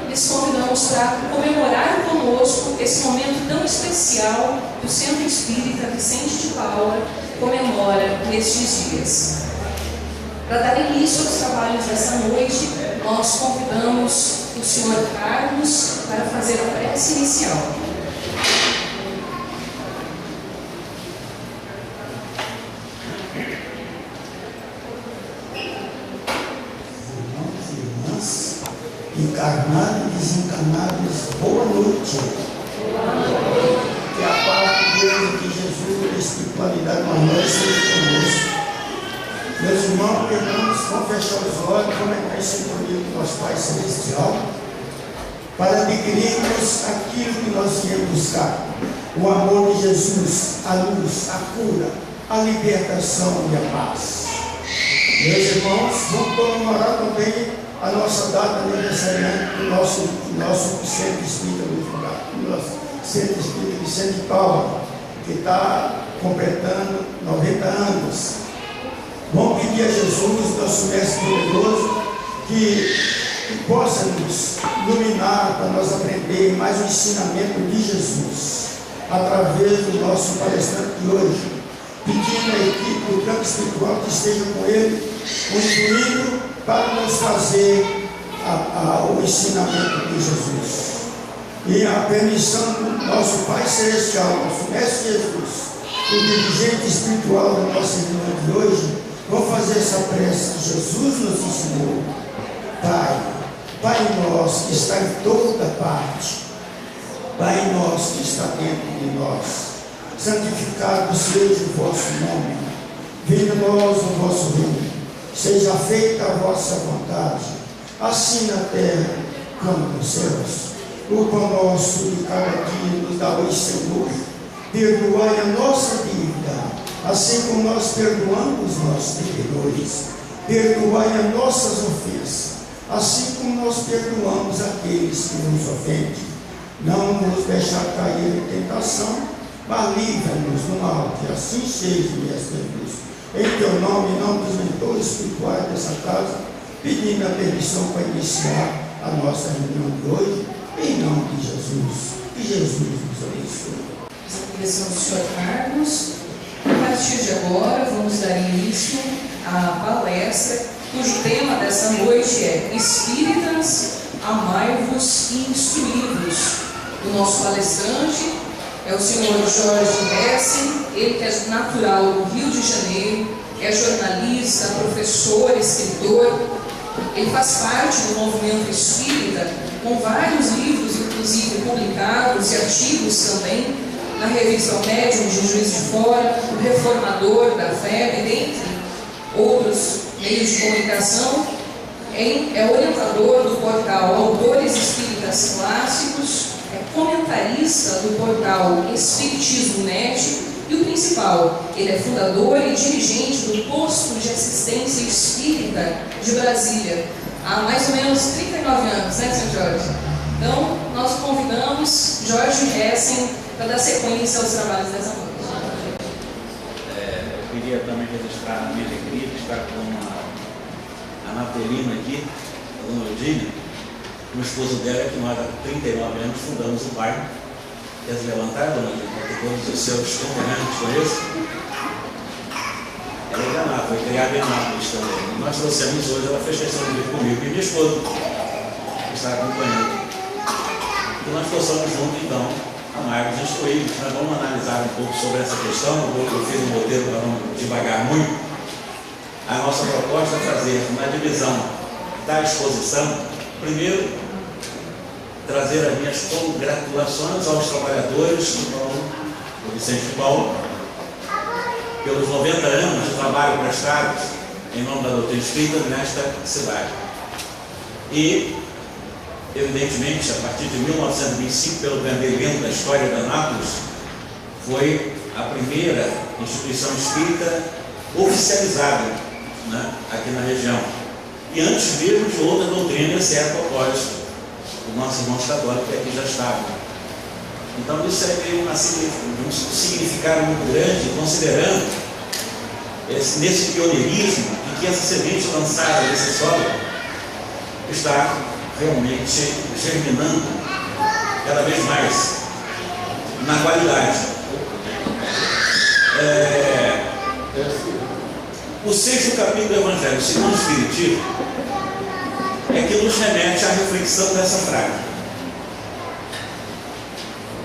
lhes convidamos para comemorar conosco esse momento tão especial que o Centro Espírita Vicente de Paula comemora nestes dias. Para dar início aos trabalhos dessa noite, nós convidamos o Sr. Carlos para fazer a prece inicial. Irmãos e irmãs, encarnados e desencarnados, boa noite. Que a paz de Deus, de Jesus, a espiritualidade com nós seja conosco. Meus irmãos, vamos fechar os olhos, vamos entrar em sintonia com nosso Pai Celestial, para adquirirmos aquilo que nós viemos buscar: o amor de Jesus, a luz, a cura, a libertação e a paz. Meus irmãos, vamos comemorar também a nossa data aniversariante do nosso Centro Espírita do nosso Centro Espírita Vicente de Paula, que está completando 90 anos. Vamos pedir a Jesus, nosso Mestre poderoso, que possa nos iluminar para nós aprender mais o ensinamento de Jesus, através do nosso palestrante de hoje, pedindo à equipe do campo espiritual que esteja com ele, contribuindo para nos fazer o ensinamento de Jesus. E a permissão do nosso Pai Celestial, nosso Mestre Jesus, o dirigente espiritual da nossa reunião de hoje, vamos fazer essa prece que Jesus nos ensinou. Pai nosso que está em toda parte, Pai nosso que está dentro de nós, santificado seja o vosso nome, venha a nós o vosso reino, seja feita a vossa vontade, assim na terra como nos céus. O pão nosso de cada dia nos dá hoje, Senhor, perdoai a nossa dívida, assim como nós perdoamos os nossos devedores, perdoai as nossas ofensas, assim como nós perdoamos aqueles que nos ofendem. Não nos deixar cair em tentação, mas livra-nos do mal, que assim seja, Mestre Jesus. Em teu nome, em nome dos mentores espirituais dessa casa, pedindo a permissão para iniciar a nossa reunião de hoje, em nome de Jesus. Que Jesus nos abençoe. Agradeção do Sr. Carlos. A partir de agora, vamos dar início à palestra, cujo tema dessa noite é Espíritas, amai-vos e instruí-vos. O nosso palestrante é o Sr. Jorge Hessen, ele que é natural do Rio de Janeiro, é jornalista, professor, escritor. Ele faz parte do movimento espírita, com vários livros, inclusive publicados, e artigos também, na revista O Médium de Juiz de Fora, o Reformador da Fé, dentre outros meios de comunicação. É orientador do portal Autores Espíritas Clássicos, é comentarista do portal Espiritismo Net e o principal, ele é fundador e dirigente do Posto de Assistência Espírita de Brasília, há mais ou menos 39 anos, né, Sr. Jorge? Então, nós convidamos Jorge Hessen para dar sequência aos trabalhos dessa noite. Eu queria também registrar a minha alegria de estar com a Natalina aqui, a dona Eudínia, o esposo dela, que nós há 39 anos fundamos o bairro. Quer se levantar, dona Eudínia, para que todos os seus componentes conheçam? Ela é danada, foi criada em Nápoles também. Nós trouxemos hoje, ela fez questão de vir comigo e minha esposa, que está acompanhando. E nós trouxemos junto, então, amar-vos e instruí-vos. Nós vamos analisar um pouco sobre essa questão. Eu fiz um roteiro para não devagar muito. A nossa proposta é fazer uma divisão da exposição. Primeiro, trazer as minhas congratulações aos trabalhadores do Vicente de Paula pelos 90 anos de trabalho prestado em nome da doutrina espírita nesta cidade. E, evidentemente, a partir de 1925, pelo grande evento da história da Nápoles, foi a primeira instituição espírita oficializada, né, aqui na região. E antes mesmo de outra doutrina, exceto após o nosso irmão católico que aqui já estava. Então isso tem um significado muito grande, considerando nesse pioneirismo em que essa semente lançada nesse solo está realmente germinando cada vez mais na qualidade. O 6º capítulo do Evangelho segundo o Espiritismo é que nos remete à reflexão dessa frase.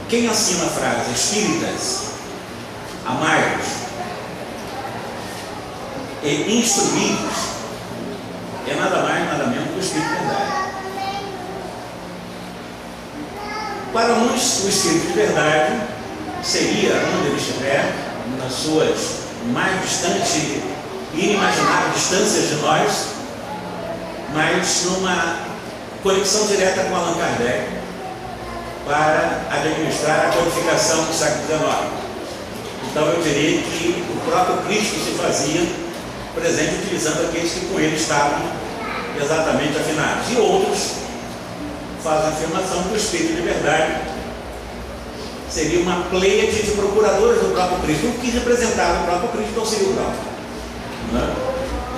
Quem assina a frase? Espíritas, amai-vos e instruídos, é nada mais, nada menos que o Espírito de Verdade. Para uns, o Espírito de Verdade seria, onde ele estiver, nas suas mais distantes e inimagináveis distâncias de nós, mas numa conexão direta com Allan Kardec, para administrar a codificação do século XIX. Então eu diria que o próprio Cristo se fazia presente utilizando aqueles que com ele estavam exatamente afinados. E outros fazem a afirmação que o Espírito de Verdade seria uma pleiade de procuradores do próprio Cristo, o que representava o próprio Cristo, não seria o próprio. Né?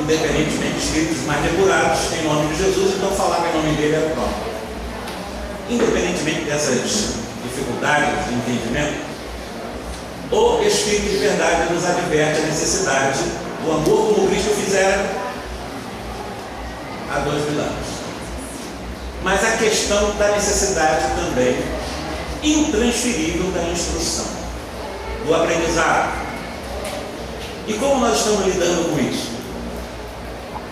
Independentemente de espíritos mais depurados em nome de Jesus, então falava em nome dele era o próprio. Independentemente dessas dificuldades de entendimento, o Espírito de Verdade nos adverte a necessidade do amor como Cristo fizera há 2000 anos. Mas a questão da necessidade também intransferível da instrução, do aprendizado. E como nós estamos lidando com isso?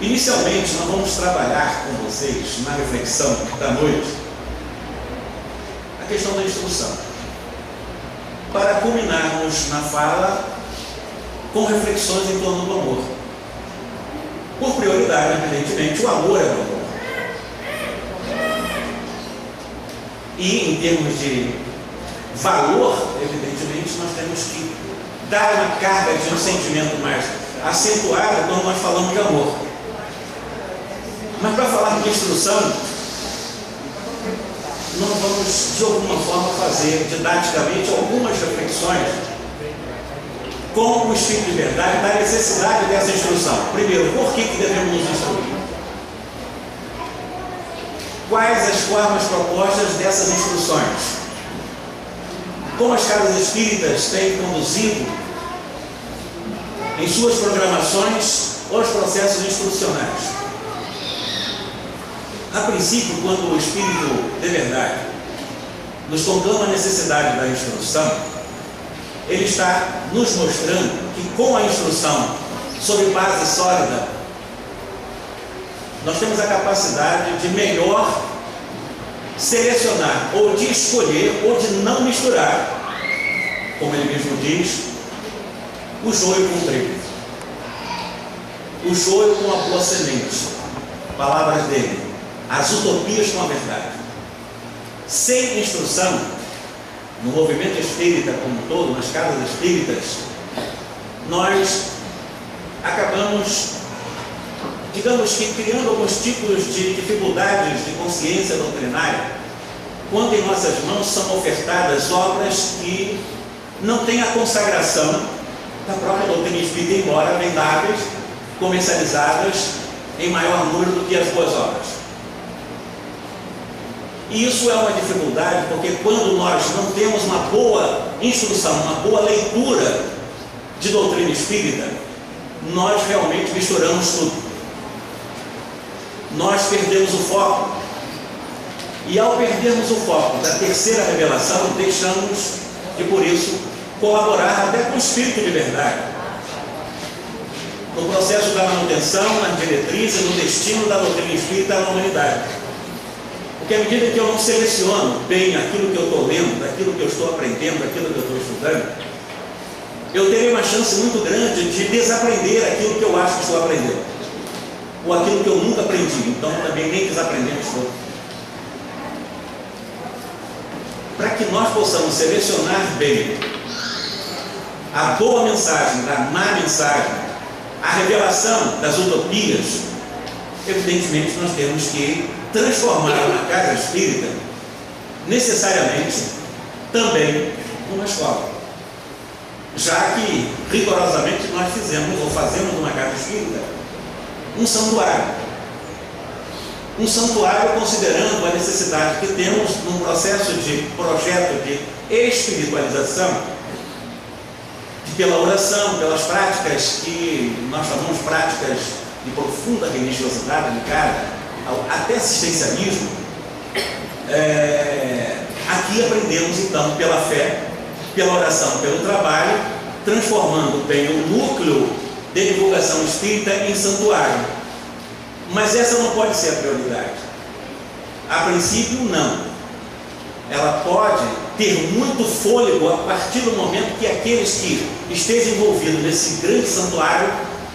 Inicialmente nós vamos trabalhar com vocês na reflexão da noite a questão da instrução, para culminarmos na fala com reflexões em torno do amor. Por prioridade, evidentemente, o amor é o amor. E em termos de valor, evidentemente, nós temos que dar uma carga de um sentimento mais acentuado quando nós falamos de amor. Mas para falar de instrução, nós vamos de alguma forma fazer didaticamente algumas reflexões com o Espírito de Verdade da necessidade dessa instrução. Primeiro, por que devemos nos instruir? Quais as formas propostas dessas instruções? Como as casas espíritas têm conduzido em suas programações os processos instrucionais? A princípio, quando o Espírito de Verdade nos conclama a necessidade da instrução, ele está nos mostrando que com a instrução sobre base sólida, nós temos a capacidade de melhor selecionar, ou de escolher, ou de não misturar, como ele mesmo diz, o joio com o trigo, o joio com a boa semente, palavras dele, as utopias com a verdade. Sem instrução, no movimento espírita como um todo, nas casas espíritas, nós acabamos, digamos que, criando alguns tipos de dificuldades de consciência doutrinária, quando em nossas mãos são ofertadas obras que não têm a consagração da própria doutrina espírita, embora vendáveis, comercializadas em maior número do que as boas obras. E isso é uma dificuldade, porque quando nós não temos uma boa instrução, uma boa leitura de doutrina espírita, nós realmente misturamos tudo. Nós perdemos o foco. E ao perdermos o foco da terceira revelação, deixamos de, por isso, colaborar até com o Espírito de Verdade no processo da manutenção, nas diretrizes, no destino da doutrina espírita na humanidade. Porque à medida que eu não seleciono bem aquilo que eu estou lendo, daquilo que eu estou aprendendo, daquilo que eu estou estudando, eu terei uma chance muito grande de desaprender aquilo que eu acho que estou aprendendo, ou aquilo que eu nunca aprendi, então também nem desaprendemos tudo. Para que nós possamos selecionar bem a boa mensagem da má mensagem, a revelação das utopias, evidentemente nós temos que transformar uma casa espírita necessariamente também numa escola, já que rigorosamente nós fizemos ou fazemos uma casa espírita um santuário. um santuário considerando a necessidade que temos num processo de projeto de espiritualização, pela oração, pelas práticas que nós chamamos práticas de profunda religiosidade ligada até assistencialismo. Aqui aprendemos então pela fé, pela oração, pelo trabalho, transformando bem o núcleo de divulgação espírita em santuário. Mas essa não pode ser a prioridade. A princípio, não. Ela pode ter muito fôlego a partir do momento que aqueles que estejam envolvidos nesse grande santuário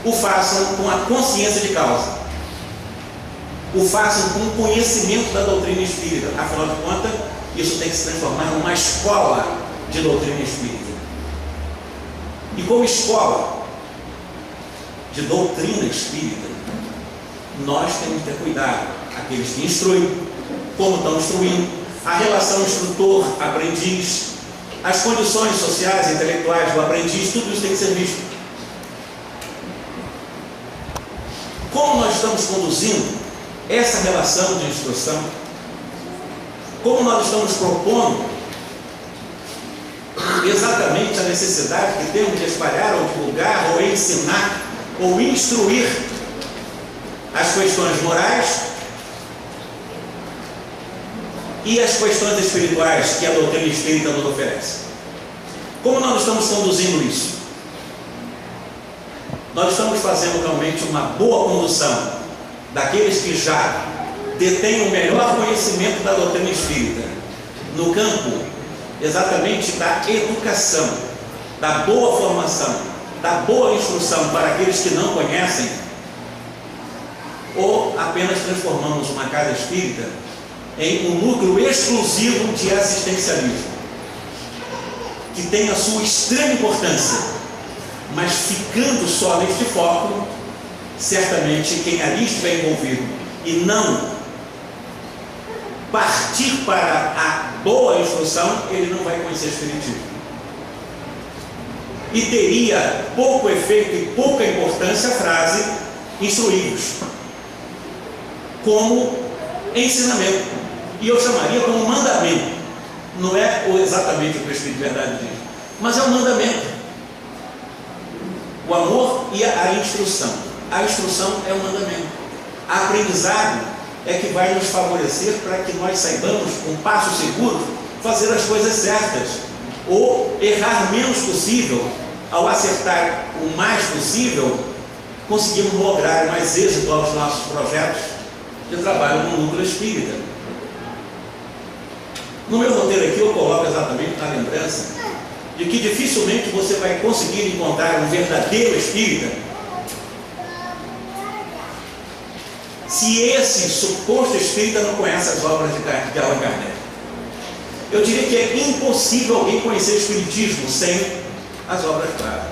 o façam com a consciência de causa, o façam com o conhecimento da doutrina espírita. Afinal de contas, isso tem que se transformar numa escola de doutrina espírita. E como escola de doutrina espírita, nós temos que ter cuidado, aqueles que instruem, como estão instruindo, a relação instrutor-aprendiz, as condições sociais e intelectuais do aprendiz, tudo isso tem que ser visto. Como nós estamos conduzindo essa relação de instrução, como nós estamos propondo exatamente a necessidade que temos de espalhar ou divulgar ou ensinar ou instruir as questões morais e as questões espirituais que a doutrina espírita nos oferece. Como nós estamos conduzindo isso? Nós estamos fazendo realmente uma boa condução daqueles que já detêm o melhor conhecimento da doutrina espírita no campo exatamente da educação, da boa formação, da boa instrução para aqueles que não conhecem, ou apenas transformamos uma casa espírita em um núcleo exclusivo de assistencialismo, que tem a sua extrema importância, mas ficando só neste foco, certamente quem ali estiver envolvido e não partir para a boa instrução, ele não vai conhecer o Espiritismo. E teria pouco efeito e pouca importância a frase instruí-vos como ensinamento, e eu chamaria como mandamento. Não é exatamente o que o Espírito de Verdade diz, mas é um mandamento. O amor e a instrução. A instrução é um mandamento. A aprendizado é que vai nos favorecer para que nós saibamos, com passos seguros, fazer as coisas certas, ou errar menos possível. Ao acertar o mais possível, conseguimos lograr mais êxito aos nossos projetos de trabalho no núcleo espírita. No meu roteiro aqui eu coloco exatamente na lembrança de que dificilmente você vai conseguir encontrar um verdadeiro espírita se esse suposto espírita não conhece as obras de Allan Kardec. Eu diria que é impossível alguém conhecer o espiritismo sem as obras clássicas,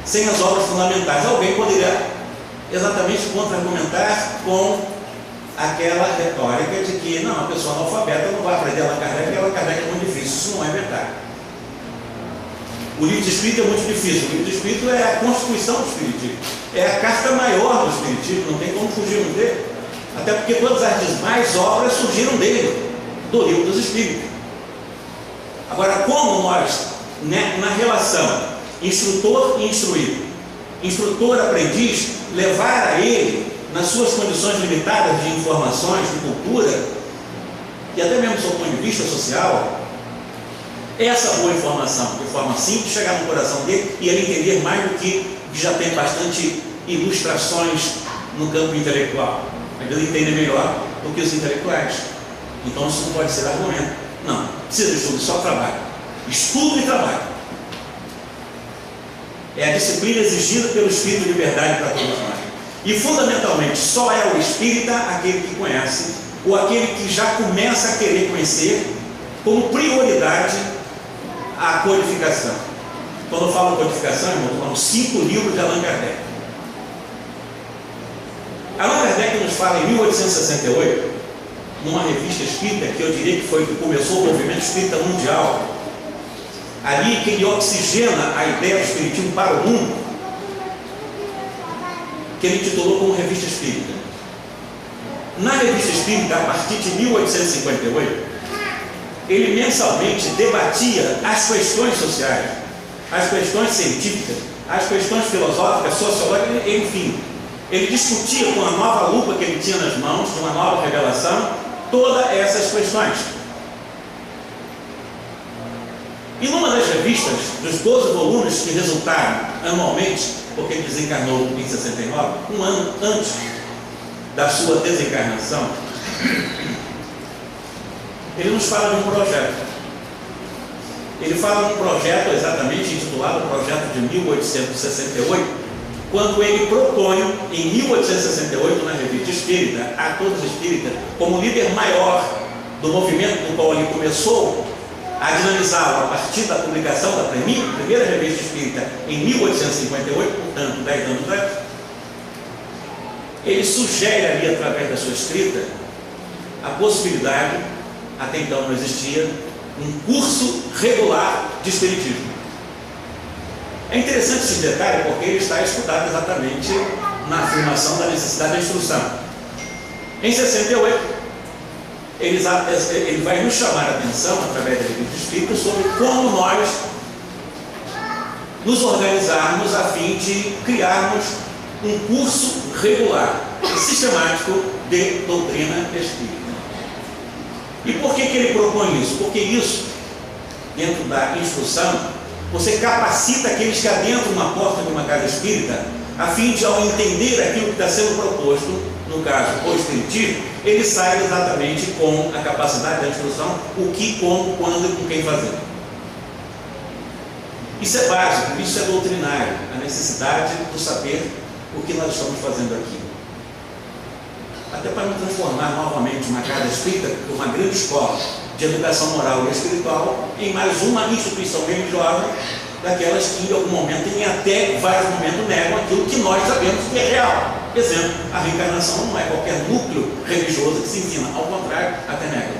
sem as obras fundamentais. Alguém poderia exatamente contra-argumentar com aquela retórica de que não, a pessoa analfabeta não vai aprender Allan Kardec, porque Allan Kardec é muito difícil. Isso não é verdade. O livro de Espírito é muito difícil. O livro de Espírito é a constituição do Espiritismo, é a carta maior do Espiritismo, não tem como fugirmos dele, até porque todas as demais obras surgiram dele, do livro dos Espíritos. Agora, como nós, na relação instrutor e instruído, instrutor-aprendiz, levar a ele, nas suas condições limitadas de informações, de cultura, e até mesmo do seu ponto de vista social, essa boa informação, de forma simples, chegar no coração dele e ele entender mais do que já tem bastante ilustrações no campo intelectual. Ele entende melhor do que os intelectuais. Então isso não pode ser argumento. Não, precisa de estudo, só trabalho. Estudo e trabalho. É a disciplina exigida pelo Espírito de Verdade para todos nós. E fundamentalmente, só é o espírita aquele que conhece, ou aquele que já começa a querer conhecer, como prioridade a codificação. Quando eu falo codificação, irmão, eu falo 5 livros de Allan Kardec. Allan Kardec nos fala em 1868, numa revista espírita, que eu diria que foi que começou o movimento espírita mundial, ali que ele oxigena a ideia do espiritismo para o mundo, que ele titulou como Revista Espírita. Na Revista Espírita, a partir de 1858, ele mensalmente debatia as questões sociais, as questões científicas, as questões filosóficas, sociológicas, enfim. Ele discutia com a nova lupa que ele tinha nas mãos, de uma nova revelação, todas essas questões. E numa das revistas, dos 12 volumes que resultaram anualmente, porque ele desencarnou em 69, um ano antes da sua desencarnação, ele nos fala de um projeto. Ele fala de um projeto exatamente intitulado Projeto de 1868, quando ele propõe, em 1868, na Revista Espírita, a todos os espíritas, como líder maior do movimento do qual ele começou a dinamizá-lo a partir da publicação da primeira Revista Espírita em 1858, portanto, 10 anos antes, ele sugere ali, através da sua escrita, a possibilidade, até então não existia, um curso regular de Espiritismo. É interessante esse detalhe porque ele está estudado exatamente na afirmação da necessidade da instrução. Em 68, ele vai nos chamar a atenção, através da Revista Espírita, sobre como nós nos organizarmos a fim de criarmos um curso regular e sistemático de doutrina espírita. E por que ele propõe isso? Porque isso, dentro da instrução, você capacita aqueles que adentram uma porta de uma casa espírita, a fim de, ao entender aquilo que está sendo proposto, no caso, o espiritismo, ele sai exatamente com a capacidade da instrução, o que, como, quando e com quem fazer. Isso é básico, isso é doutrinário, a necessidade do saber o que nós estamos fazendo aqui. Até para não transformar novamente uma casa espírita, uma grande escola de educação moral e espiritual, em mais uma instituição religiosa, daquelas que em algum momento, em até vários momentos, negam aquilo que nós sabemos que é real. Exemplo, a reencarnação não é qualquer núcleo religioso que se ensina, ao contrário, até nega.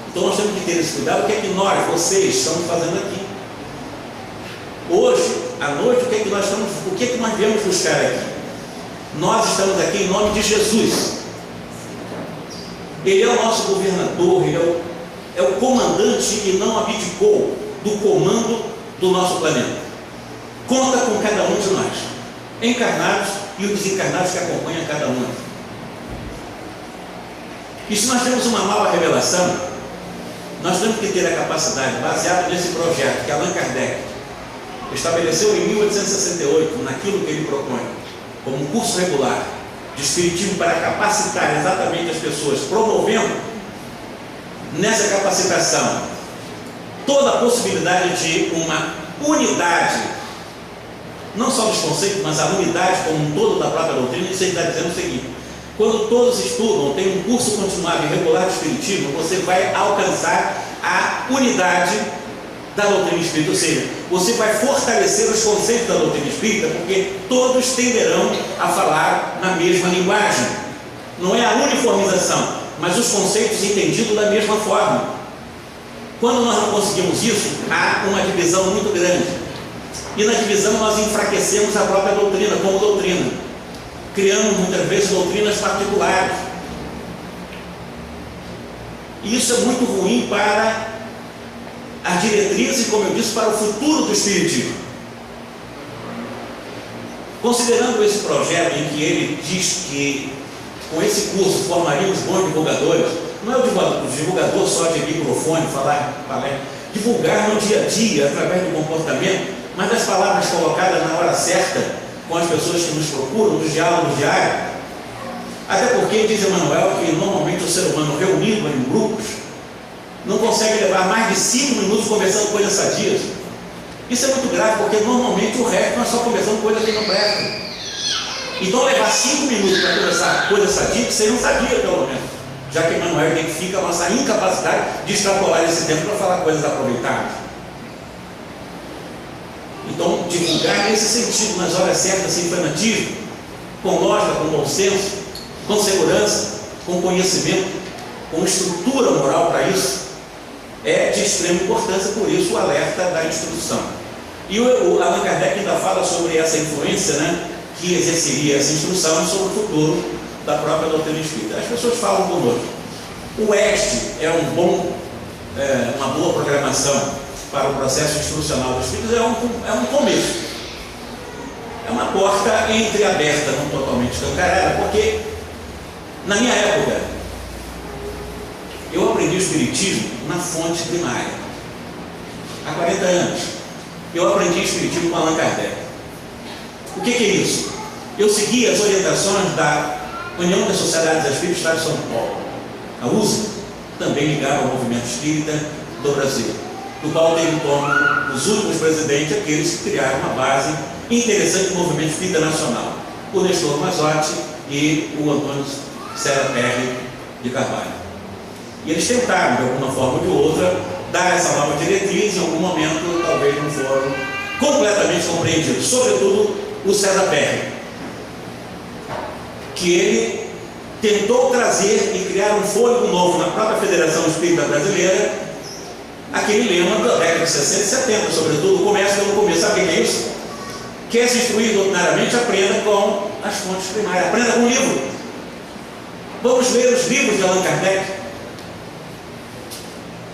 Então nós temos que ter esse cuidado. O que é que nós, vocês, estamos fazendo aqui? Hoje, à noite, o que é que nós viemos buscar aqui? Nós estamos aqui em nome de Jesus. Ele é o nosso governador, ele é o comandante que não abdicou do comando do nosso planeta. Conta com cada um de nós, encarnados e os desencarnados que acompanham cada um. E se nós temos uma nova revelação, nós temos que ter a capacidade, baseada nesse projeto que Allan Kardec estabeleceu em 1868, naquilo que ele propõe, como um curso regular de espiritismo para capacitar exatamente as pessoas, promovendo nessa capacitação toda a possibilidade de uma unidade, não só dos conceitos, mas a unidade como um todo da própria doutrina. Isso ele está dizendo o seguinte: quando todos estudam, tem um curso continuado e regular de espiritismo, você vai alcançar a unidade da doutrina espírita, ou seja, você vai fortalecer os conceitos da doutrina espírita, porque todos tenderão a falar na mesma linguagem. Não é a uniformização, mas os conceitos entendidos da mesma forma. Quando nós não conseguimos isso, há uma divisão muito grande. E na divisão nós enfraquecemos a própria doutrina como doutrina, criando muitas vezes doutrinas particulares. E isso é muito ruim para as diretrizes e, como eu disse, para o futuro do espiritismo. Considerando esse projeto em que ele diz que com esse curso formaríamos bons divulgadores, não é o divulgador só de microfone, falar, divulgar no dia a dia, através do comportamento, mas das palavras colocadas na hora certa com as pessoas que nos procuram, nos diálogos diários. Até porque diz Emmanuel que normalmente o ser humano reunido em grupos não consegue levar mais de 5 minutos conversando coisas sadias. Isso é muito grave, porque normalmente o resto nós só conversamos coisas que não prestam. Então levar 5 minutos para conversar coisas sadias, você não sabia pelo menos, já que Emmanuel identifica a nossa incapacidade de extrapolar esse tempo para falar coisas aproveitáveis. Então, divulgar nesse sentido, nas horas certas, sem fanatismo, com lógica, com bom senso, com segurança, com conhecimento, com estrutura moral para isso, é de extrema importância. Por isso o alerta da instrução. E o Allan Kardec ainda fala sobre essa influência, né, que exerceria essa instrução sobre o futuro da própria doutrina espírita. As pessoas falam conosco. O Oeste é uma boa programação para o processo instrucional dos espíritos, é um começo. É uma porta entreaberta, não totalmente escancarada, porque na minha época eu aprendi o espiritismo na fonte primária. Há 40 anos eu aprendi espiritismo com Allan Kardec. O que é isso? Eu segui as orientações da União das Sociedades Espíritas do Estado de São Paulo, a USA, também ligada ao movimento espírita do Brasil, do qual teve como os últimos presidentes aqueles que criaram uma base interessante do movimento espírita nacional, o Nestor Mazotti e o Antônio Serra Perry de Carvalho. E eles tentaram, de alguma forma ou de outra, dar essa nova diretriz, em algum momento talvez não foram completamente compreendidos, sobretudo o César Perry, que ele tentou trazer e criar um fôlego novo na própria Federação Espírita Brasileira, aquele lema da década de 60 e 70, sobretudo, começa pelo começo. Sabe o que é isso? Quer se instruir doutrinariamente, aprenda com as fontes primárias, aprenda com o livro. Vamos ler os livros de Allan Kardec.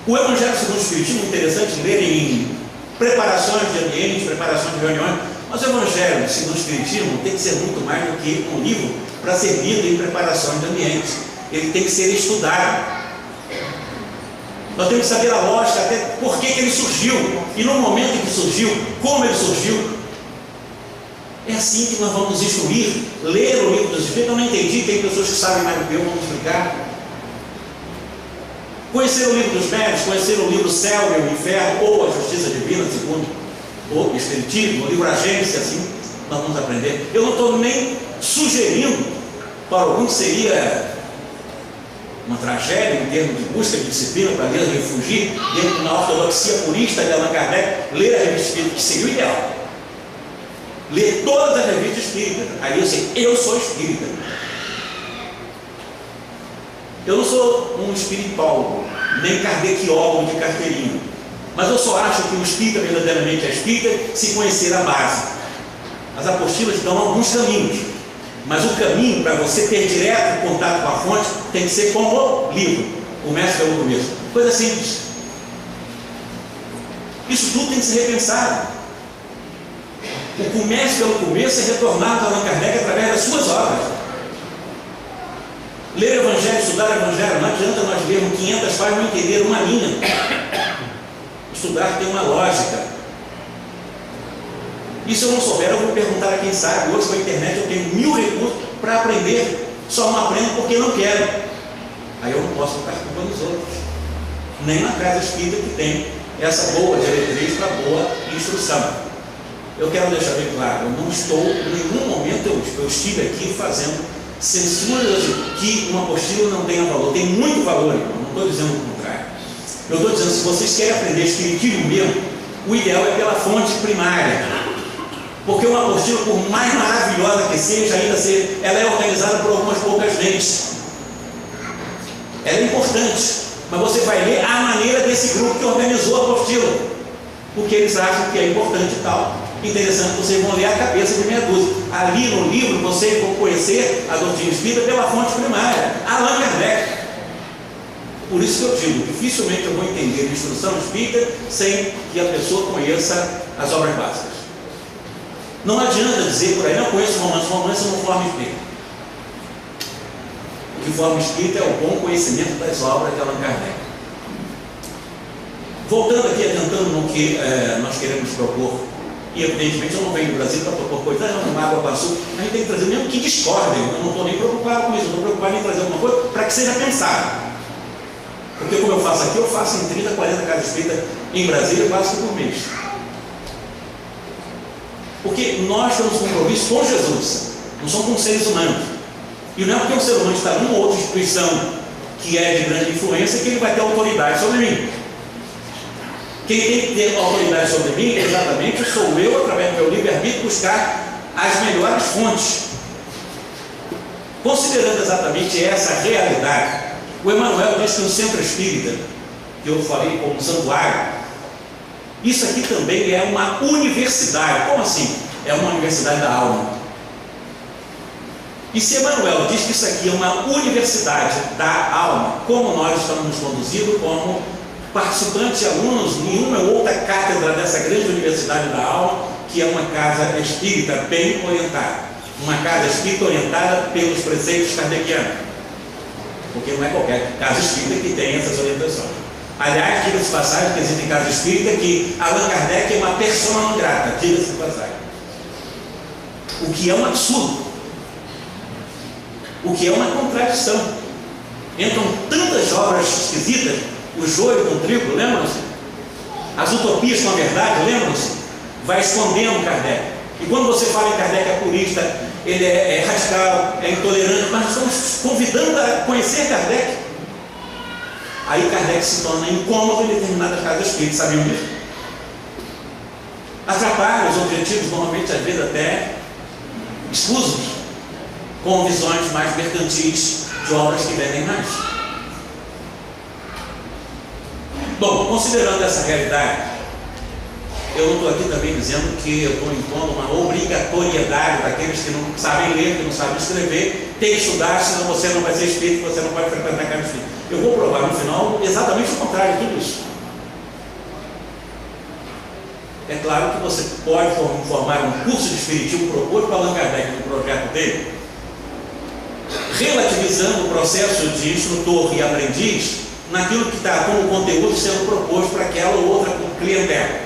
O Evangelho segundo o Espiritismo é interessante ler em preparações de ambiente, preparações de reuniões, mas o Evangelho segundo o Espiritismo tem que ser muito mais do que um livro para ser lido em preparações de ambiente. Ele tem que ser estudado. Nós temos que saber a lógica, até por que ele surgiu, e no momento em que surgiu, como ele surgiu. É assim que nós vamos instruir, ler o livro dos Espíritos. Eu não entendi, tem pessoas que sabem mais do que eu, vamos explicar. Conhecer o livro dos médios, conhecer o livro Céu e o Inferno, ou a Justiça Divina, segundo o Espiritismo, o livro Agência, assim, nós vamos aprender. Eu não estou nem sugerindo, para alguns seria uma tragédia em termos de busca de disciplina para ler e fugir dentro da ortodoxia purista de Allan Kardec, ler a revista espírita, que seria o ideal. Ler todas as revistas espíritas. Aí eu sei, eu sou espírita. Eu não sou um espiritólogo, nem kardeciólogo de carteirinha, mas eu só acho que o espírita verdadeiramente é espírita se conhecer a base. As apostilas dão alguns caminhos, mas o caminho para você ter direto contato com a fonte tem que ser com o livro, o mestre pelo começo. Coisa simples. Isso tudo tem que ser repensado. O comércio pelo começo é retornado a Allan Kardec através das suas obras. Ler o Evangelho, estudar o Evangelho, não adianta nós lermos 500 páginas e não entender uma linha. Estudar tem uma lógica. E se eu não souber, eu vou perguntar a quem sabe. Hoje com a internet eu tenho 1000 recursos para aprender. Só não aprendo porque não quero. Aí eu não posso ficar culpando os outros. Nem na casa espírita que tem essa boa diretriz para boa instrução. Eu quero deixar bem claro, eu não estou, em nenhum momento eu estive aqui fazendo censura de que uma apostila não tenha valor. Tem muito valor, irmão, não estou dizendo o contrário. Eu estou dizendo, se vocês querem aprender espiritismo mesmo, o ideal é pela fonte primária. Porque uma apostila, por mais maravilhosa que seja, ela é organizada por algumas poucas mentes. Ela é importante, mas você vai ler a maneira desse grupo que organizou a apostila, porque eles acham que é importante e tal. Interessante, vocês vão ler a cabeça de meia dúzia. Ali no livro vocês vão conhecer a doutrina espírita pela fonte primária, Allan Kardec. Por isso que eu digo, dificilmente eu vou entender a instrução espírita sem que a pessoa conheça as obras básicas. Não adianta dizer por aí, não conheço romance não forma espírita. O que forma espírita é o bom conhecimento das obras de Allan Kardec. Voltando aqui, adiantando no que nós queremos propor. E evidentemente eu não venho do Brasil para propor coisa, não, água com açúcar. A gente tem que trazer mesmo que discordem. Eu não estou nem preocupado com isso, eu estou preocupado em trazer alguma coisa para que seja pensado. Porque como eu faço aqui, eu faço em 30, 40 casas espíritas em Brasília, quase que por mês. Porque nós temos compromisso com Jesus, não somos com seres humanos. E não é porque um ser humano está numa outra instituição que é de grande influência que ele vai ter autoridade sobre mim. Quem tem que ter autoridade sobre mim, exatamente, sou eu, através do meu livre-arbítrio, buscar as melhores fontes. Considerando exatamente essa realidade, o Emmanuel diz que no centro espírita, que eu falei como santuário, isso aqui também é uma universidade. Como assim? É uma universidade da alma. E se Emmanuel diz que isso aqui é uma universidade da alma, como nós estamos nos conduzindo como participantes e alunos em uma ou outra cátedra dessa grande universidade da alma, que é uma casa espírita bem orientada, uma casa espírita orientada pelos preceitos kardecianos, porque não é qualquer casa espírita que tem essas orientações. Aliás, diga-se de passagem que existe casa espírita que Allan Kardec é uma persona não grata, diga-se de passagem, o que é um absurdo, o que é uma contradição. Entram tantas obras esquisitas, o joio com o trigo, lembram-se? As utopias com a verdade, lembram-se? Vai escondendo Kardec. E quando você fala em Kardec é purista, ele é radical, é intolerante, mas estamos convidando a conhecer Kardec. Aí Kardec se torna incômodo em determinadas casas espíritas, sabiam disso? Atrapalha os objetivos, normalmente às vezes até escusos, com visões mais mercantis de obras que vendem mais. Bom, considerando essa realidade, eu não estou aqui também dizendo que eu estou impondo uma obrigatoriedade daqueles que não sabem ler, que não sabem escrever, tem que estudar, senão você não vai ser espírita, você não pode frequentar a casa espírita. Eu vou provar no final exatamente o contrário de tudo isso. É claro que você pode formar um curso de espiritismo proposto para Allan Kardec no projeto dele, relativizando o processo de instrutor e aprendiz naquilo que está como conteúdo sendo proposto para aquela ou outra clientela,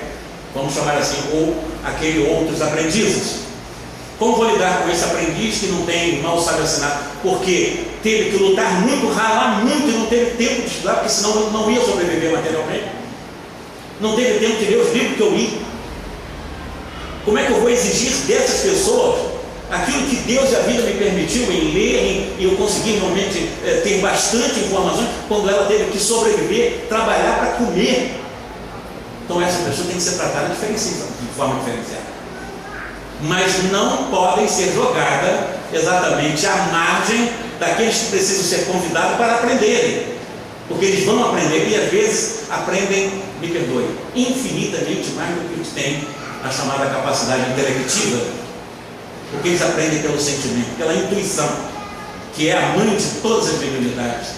vamos chamar assim, ou aquele outros aprendizes. Como vou lidar com esse aprendiz que não tem, mal sabe assinar, porque teve que lutar muito, ralar muito e não teve tempo de estudar, porque senão não ia sobreviver materialmente, não teve tempo de ler os livros que eu li? Como é que eu vou exigir dessas pessoas aquilo que Deus e a vida me permitiu em ler, e eu consegui realmente ter bastante informações, quando ela teve que sobreviver, trabalhar para comer? Então essa pessoa tem que ser tratada de forma diferenciada, mas não podem ser jogadas exatamente à margem daqueles que precisam ser convidados para aprenderem, porque eles vão aprender e às vezes aprendem, me perdoe, infinitamente mais do que eles têm a chamada capacidade intelectiva, porque eles aprendem pelo sentimento, pela intuição, que é a mãe de todas as mediunidades.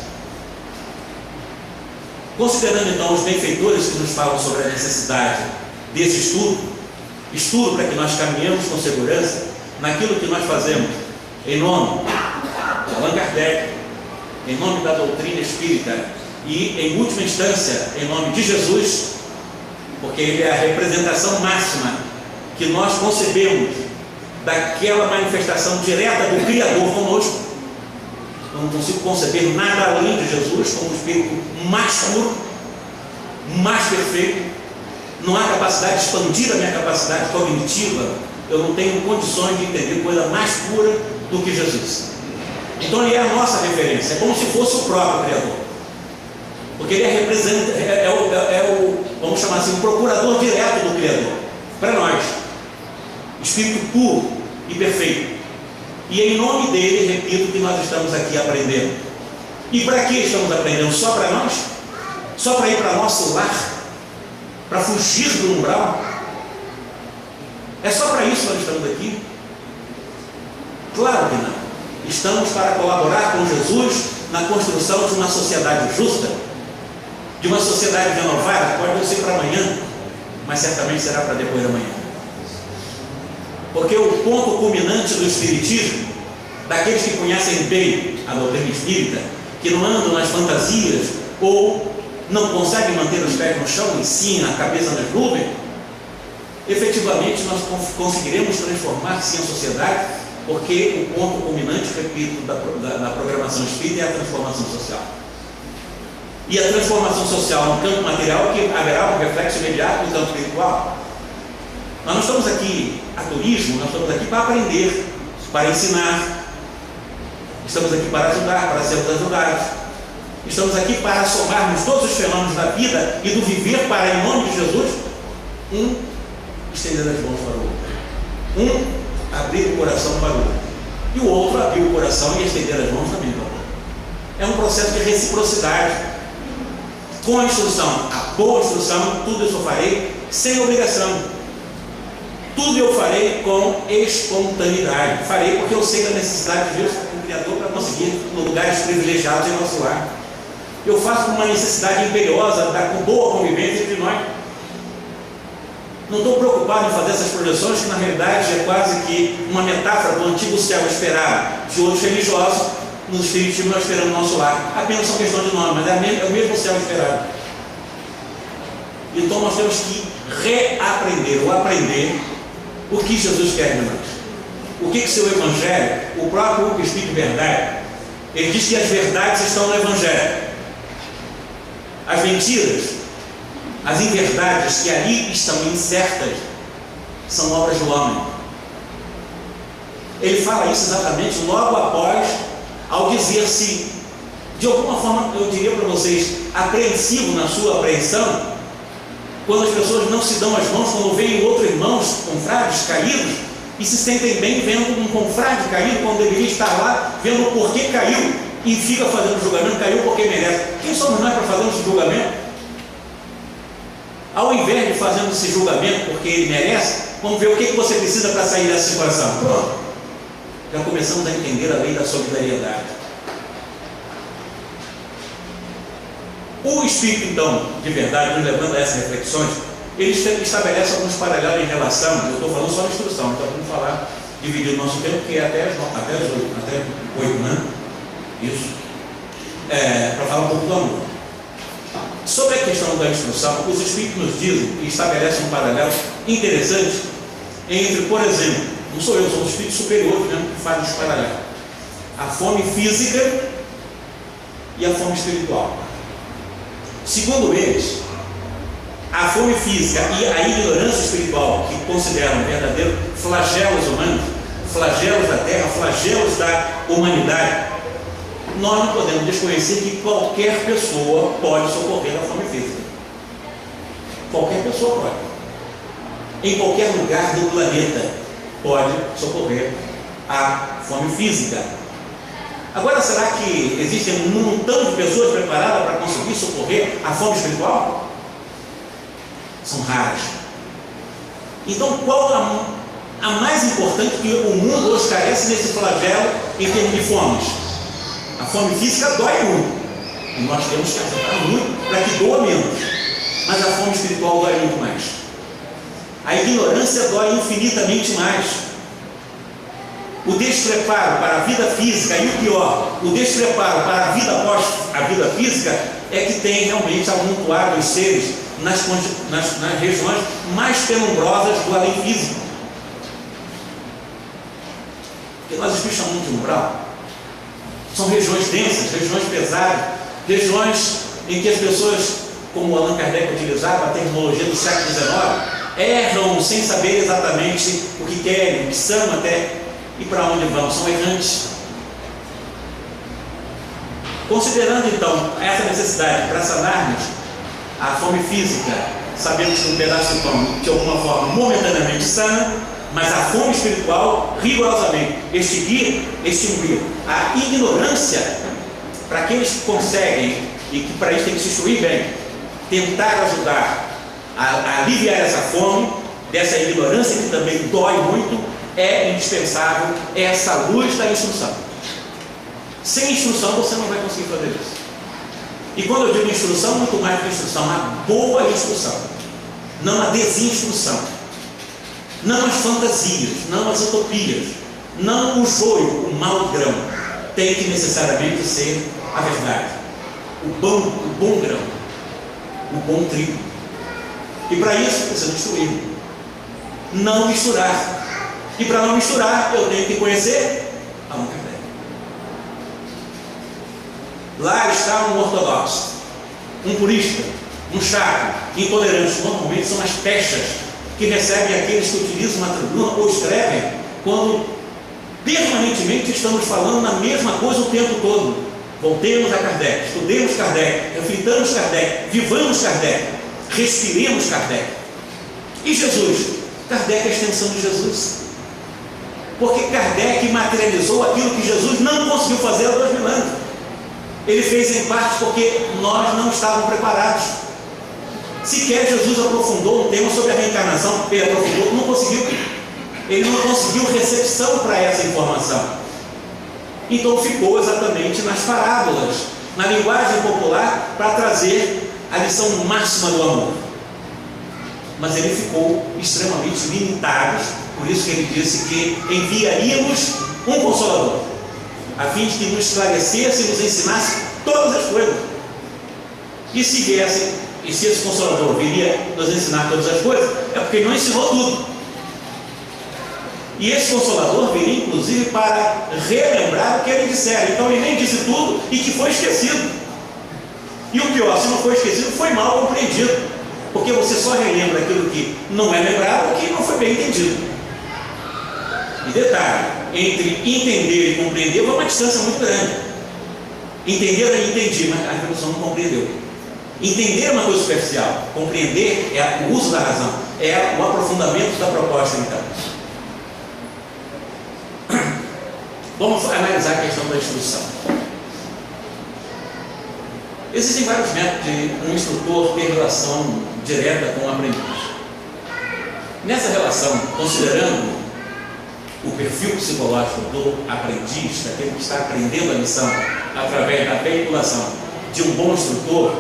Considerando então os benfeitores que nos falam sobre a necessidade desse estudo para que nós caminhemos com segurança naquilo que nós fazemos em nome de Allan Kardec, em nome da doutrina espírita e, em última instância, em nome de Jesus, porque ele é a representação máxima que nós concebemos daquela manifestação direta do Criador conosco. Eu não consigo conceber nada além de Jesus como o Espírito mais puro, mais perfeito. Não há capacidade de expandir a minha capacidade cognitiva. Eu não tenho condições de entender coisa mais pura do que Jesus. Então ele é a nossa referência, é como se fosse o próprio Criador, porque ele é vamos chamar assim, o procurador direto do Criador para nós, Espírito puro e perfeito. E em nome dele, repito, que nós estamos aqui aprendendo. E para que estamos aprendendo? Só para nós? Só para ir para nosso lar? Para fugir do umbral? É só para isso que nós estamos aqui? Claro que não. Estamos para colaborar com Jesus na construção de uma sociedade justa, de uma sociedade renovada. Pode não ser para amanhã, mas certamente será para depois da manhã. Porque o ponto culminante do Espiritismo, daqueles que conhecem bem a doutrina espírita, que não andam nas fantasias ou não conseguem manter os pés no chão e sim a cabeça nas nuvens, efetivamente nós conseguiremos transformar sim a sociedade, porque o ponto culminante, repito, da programação espírita é a transformação social. E a transformação social no campo material que haverá um reflexo imediato no campo espiritual. Nós não estamos aqui a turismo, nós estamos aqui para aprender, para ensinar, estamos aqui para ajudar, para sermos ajudados, estamos aqui para somarmos todos os fenômenos da vida e do viver para, em nome de Jesus, estender as mãos para o outro, abrir o coração para o outro, e o outro abrir o coração e estender as mãos também para o outro. É um processo de reciprocidade, com a instrução, a boa instrução, tudo isso eu farei sem obrigação. tudo eu farei com espontaneidade. Farei porque eu sei da necessidade de Deus como Criador para conseguir lugares privilegiados em nosso lar. Eu faço com uma necessidade imperiosa da boa convivência entre nós. Não estou preocupado em fazer essas projeções, que na realidade é quase que uma metáfora do antigo céu esperado de outros religiosos. No Espiritismo nós esperamos o nosso lar. Apenas são questão de nome, mas é o mesmo céu esperado. Então nós temos que reaprender ou aprender o que Jesus quer de nós. O que seu Evangelho, o próprio Espírito Verdade, ele diz que as verdades estão no Evangelho. As mentiras, as inverdades que ali estão incertas, são obras do homem. Ele fala isso exatamente logo após, ao dizer-se, de alguma forma, eu diria para vocês, apreensivo na sua apreensão, quando as pessoas não se dão as mãos, quando veem outros irmãos, confrades caídos, e se sentem bem vendo um confrade caído, quando deveria estar lá, vendo o porquê caiu, e fica fazendo julgamento, caiu porque merece. Quem somos nós para fazer esse julgamento? Ao invés de fazer esse julgamento porque ele merece, vamos ver o que você precisa para sair dessa situação. Pronto. Já começamos a entender a lei da solidariedade. O Espírito, então, de verdade, nos levando a essas reflexões, ele estabelece alguns paralelos em relação, eu estou falando só de instrução, então vamos falar, dividir o nosso tempo, que é até 8, né? Isso. Para falar um pouco do amor. Sobre a questão da instrução, os Espíritos nos dizem e estabelecem um paralelo interessante entre, por exemplo, não sou eu, são os Espíritos superiores mesmo que fazem os paralelos, a fome física e a fome espiritual. Segundo eles, a fome física e a ignorância espiritual, que consideram verdadeiros flagelos humanos, flagelos da terra, flagelos da humanidade, nós não podemos desconhecer que qualquer pessoa pode socorrer a fome física. Qualquer pessoa pode. Em qualquer lugar do planeta pode socorrer a fome física. Agora, será que existem um montão de pessoas preparadas para conseguir socorrer a fome espiritual? São raras. Então, qual a mais importante que o mundo hoje carece nesse flagelo em termos de fomes? A fome física dói muito. E nós temos que ajudar muito para que doa menos. Mas a fome espiritual dói muito mais. A ignorância dói infinitamente mais. O despreparo para a vida física, e o pior, o despreparo para a vida após a vida física, é que tem realmente amontoado os seres nas regiões mais penumbrosas do além físico. Porque nós espíritos chamamos de umbral. São regiões densas, regiões pesadas, regiões em que as pessoas, como Allan Kardec utilizava a terminologia do século XIX, erram sem saber exatamente o que querem, o que são até e para onde vão, são errantes. Considerando então essa necessidade para sanarmos a fome física, sabemos que um pedaço de pão de alguma forma momentaneamente sana, mas a fome espiritual rigorosamente extinguir a ignorância para aqueles que conseguem e que para isso tem que se instruir bem, tentar ajudar a aliviar essa fome, dessa ignorância que também dói muito, é indispensável essa luz da instrução. Sem instrução você não vai conseguir fazer isso. E quando eu digo instrução, muito mais que instrução, uma boa instrução, não a desinstrução, não as fantasias, não as utopias, não o joio, o mau grão. Tem que necessariamente ser a verdade, o bom grão, o bom trigo. E para isso precisa instruir, não misturar. E para não misturar, eu tenho que conhecer Allan Kardec. Lá está um ortodoxo, um purista, um chato, intolerante. Normalmente são as pechas que recebem aqueles que utilizam uma tribuna ou escrevem quando permanentemente estamos falando na mesma coisa o tempo todo. Voltemos a Kardec, estudemos Kardec, reflitamos Kardec, vivamos Kardec, respiremos Kardec. E Jesus? Kardec é a extensão de Jesus. Porque Kardec materializou aquilo que Jesus não conseguiu fazer há 2000 anos. Ele fez em parte porque nós não estávamos preparados. Sequer Jesus aprofundou um tema sobre a reencarnação, ele aprofundou, não conseguiu. Ele não conseguiu recepção para essa informação. Então ficou exatamente nas parábolas, na linguagem popular, para trazer a lição máxima do amor. Mas ele ficou extremamente limitado, por isso que ele disse que enviaríamos um Consolador, a fim de que nos esclarecesse e nos ensinasse todas as coisas. E se viesse, e se esse Consolador viria nos ensinar todas as coisas, é porque ele não ensinou tudo. E esse Consolador viria inclusive para relembrar o que ele dissera. Então ele nem disse tudo e que foi esquecido. E o pior, se não foi esquecido, foi mal compreendido, porque você só relembra aquilo que não é lembrado, que não foi bem entendido. E detalhe, entre entender e compreender vai uma distância muito grande. Entender eu entendi, mas a pessoa não compreendeu. Entender é uma coisa superficial, compreender é o uso da razão, é o aprofundamento da proposta. Então, vamos analisar a questão da instrução. Existem vários métodos de um instrutor ter relação direta com o aprendiz. Nessa relação, considerando o perfil psicológico do aprendiz, daquele que está aprendendo a lição através da veiculação de um bom instrutor,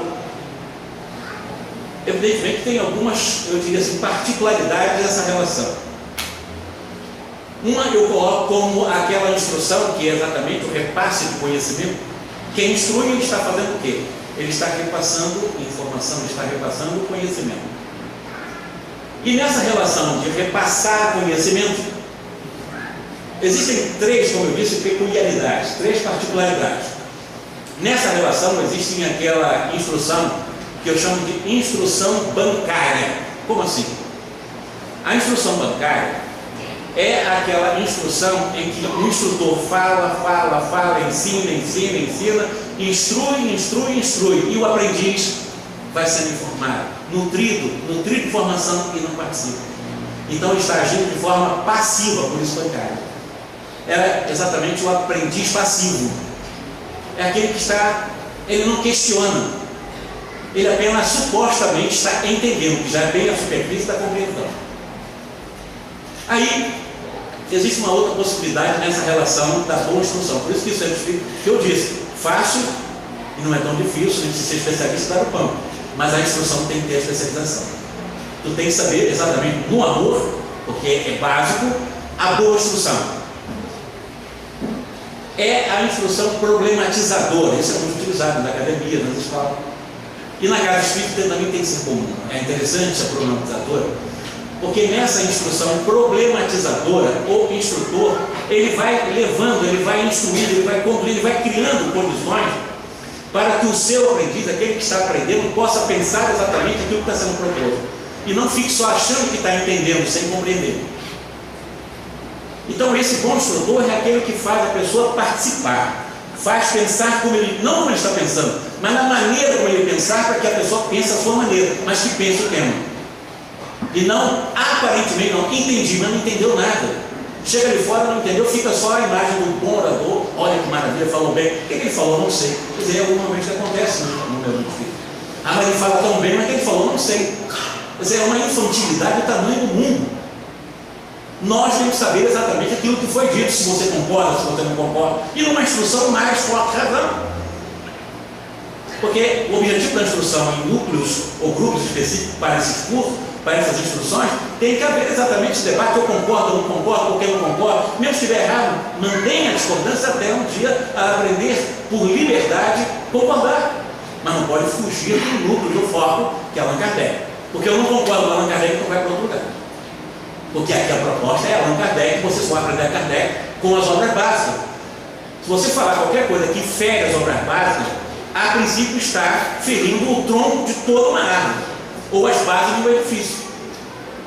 evidentemente que tem algumas, eu diria assim, particularidades dessa relação. Uma eu coloco como aquela instrução que é exatamente o repasse de conhecimento. Quem instrui, ele está fazendo o quê? Ele está repassando informação, ele está repassando conhecimento. E nessa relação de repassar conhecimento, existem três, como eu disse, peculiaridades, três particularidades. Nessa relação existem aquela instrução que eu chamo de instrução bancária. Como assim? A instrução bancária é aquela instrução em que o instrutor fala, ensina, instrui, e o aprendiz vai sendo informado, nutrido de informação e não participa. Então ele está agindo de forma passiva, por isso bancária. É exatamente o aprendiz passivo. É aquele que está, ele não questiona, ele apenas supostamente está entendendo, que já é bem a superfície da compreensão. Aí existe uma outra possibilidade nessa relação da boa instrução. Por isso que isso é que eu disse, fácil e não é tão difícil, nem precisa ser especialista dar o pão, mas a instrução tem que ter a especialização. Tu tem que saber exatamente no amor, porque é básico, a boa instrução. É a instrução problematizadora, isso é muito utilizado na academia, nas escolas. E na casa espírita também tem que ser comum. É interessante essa problematizadora, porque nessa instrução problematizadora, o instrutor, ele vai levando, ele vai instruindo, ele vai concluindo, ele vai criando condições para que o seu aprendiz, aquele que está aprendendo, possa pensar exatamente aquilo que está sendo proposto. E não fique só achando que está entendendo, sem compreender. Então esse bom instrutor é aquele que faz a pessoa participar, faz pensar como ele, não como ele está pensando, mas na maneira como ele pensar, para que a pessoa pense a sua maneira, mas que pense o tema. E não, aparentemente, não entendi, mas não entendeu nada. Chega ali fora, não entendeu, fica só a imagem do bom orador, olha que maravilha, falou bem. O que ele falou? Não sei. Quer dizer, alguma vez que acontece no meu filho. Ah, mas ele fala tão bem, mas o que ele falou? Não sei. Quer dizer, é uma infantilidade do tamanho do mundo. Nós temos que saber exatamente aquilo que foi dito, se você concorda, se você não concorda. E numa instrução mais forte razão. Porque o objetivo da instrução em núcleos ou grupos específicos para esses cursos, para essas instruções, tem que haver exatamente esse debate, eu concordo, eu não concordo, porque eu não concordo, mesmo se estiver errado, mantenha a discordância até um dia a aprender por liberdade concordar, mas não pode fugir do núcleo, do foco, que é Allan Kardec, porque eu não concordo com Allan Kardec, então vai para outro lugar, porque aqui a proposta é Allan Kardec, você só aprender Kardec com as obras básicas. Se você falar qualquer coisa que fere as obras básicas, a princípio está ferindo o tronco de toda uma árvore, ou as bases de um edifício.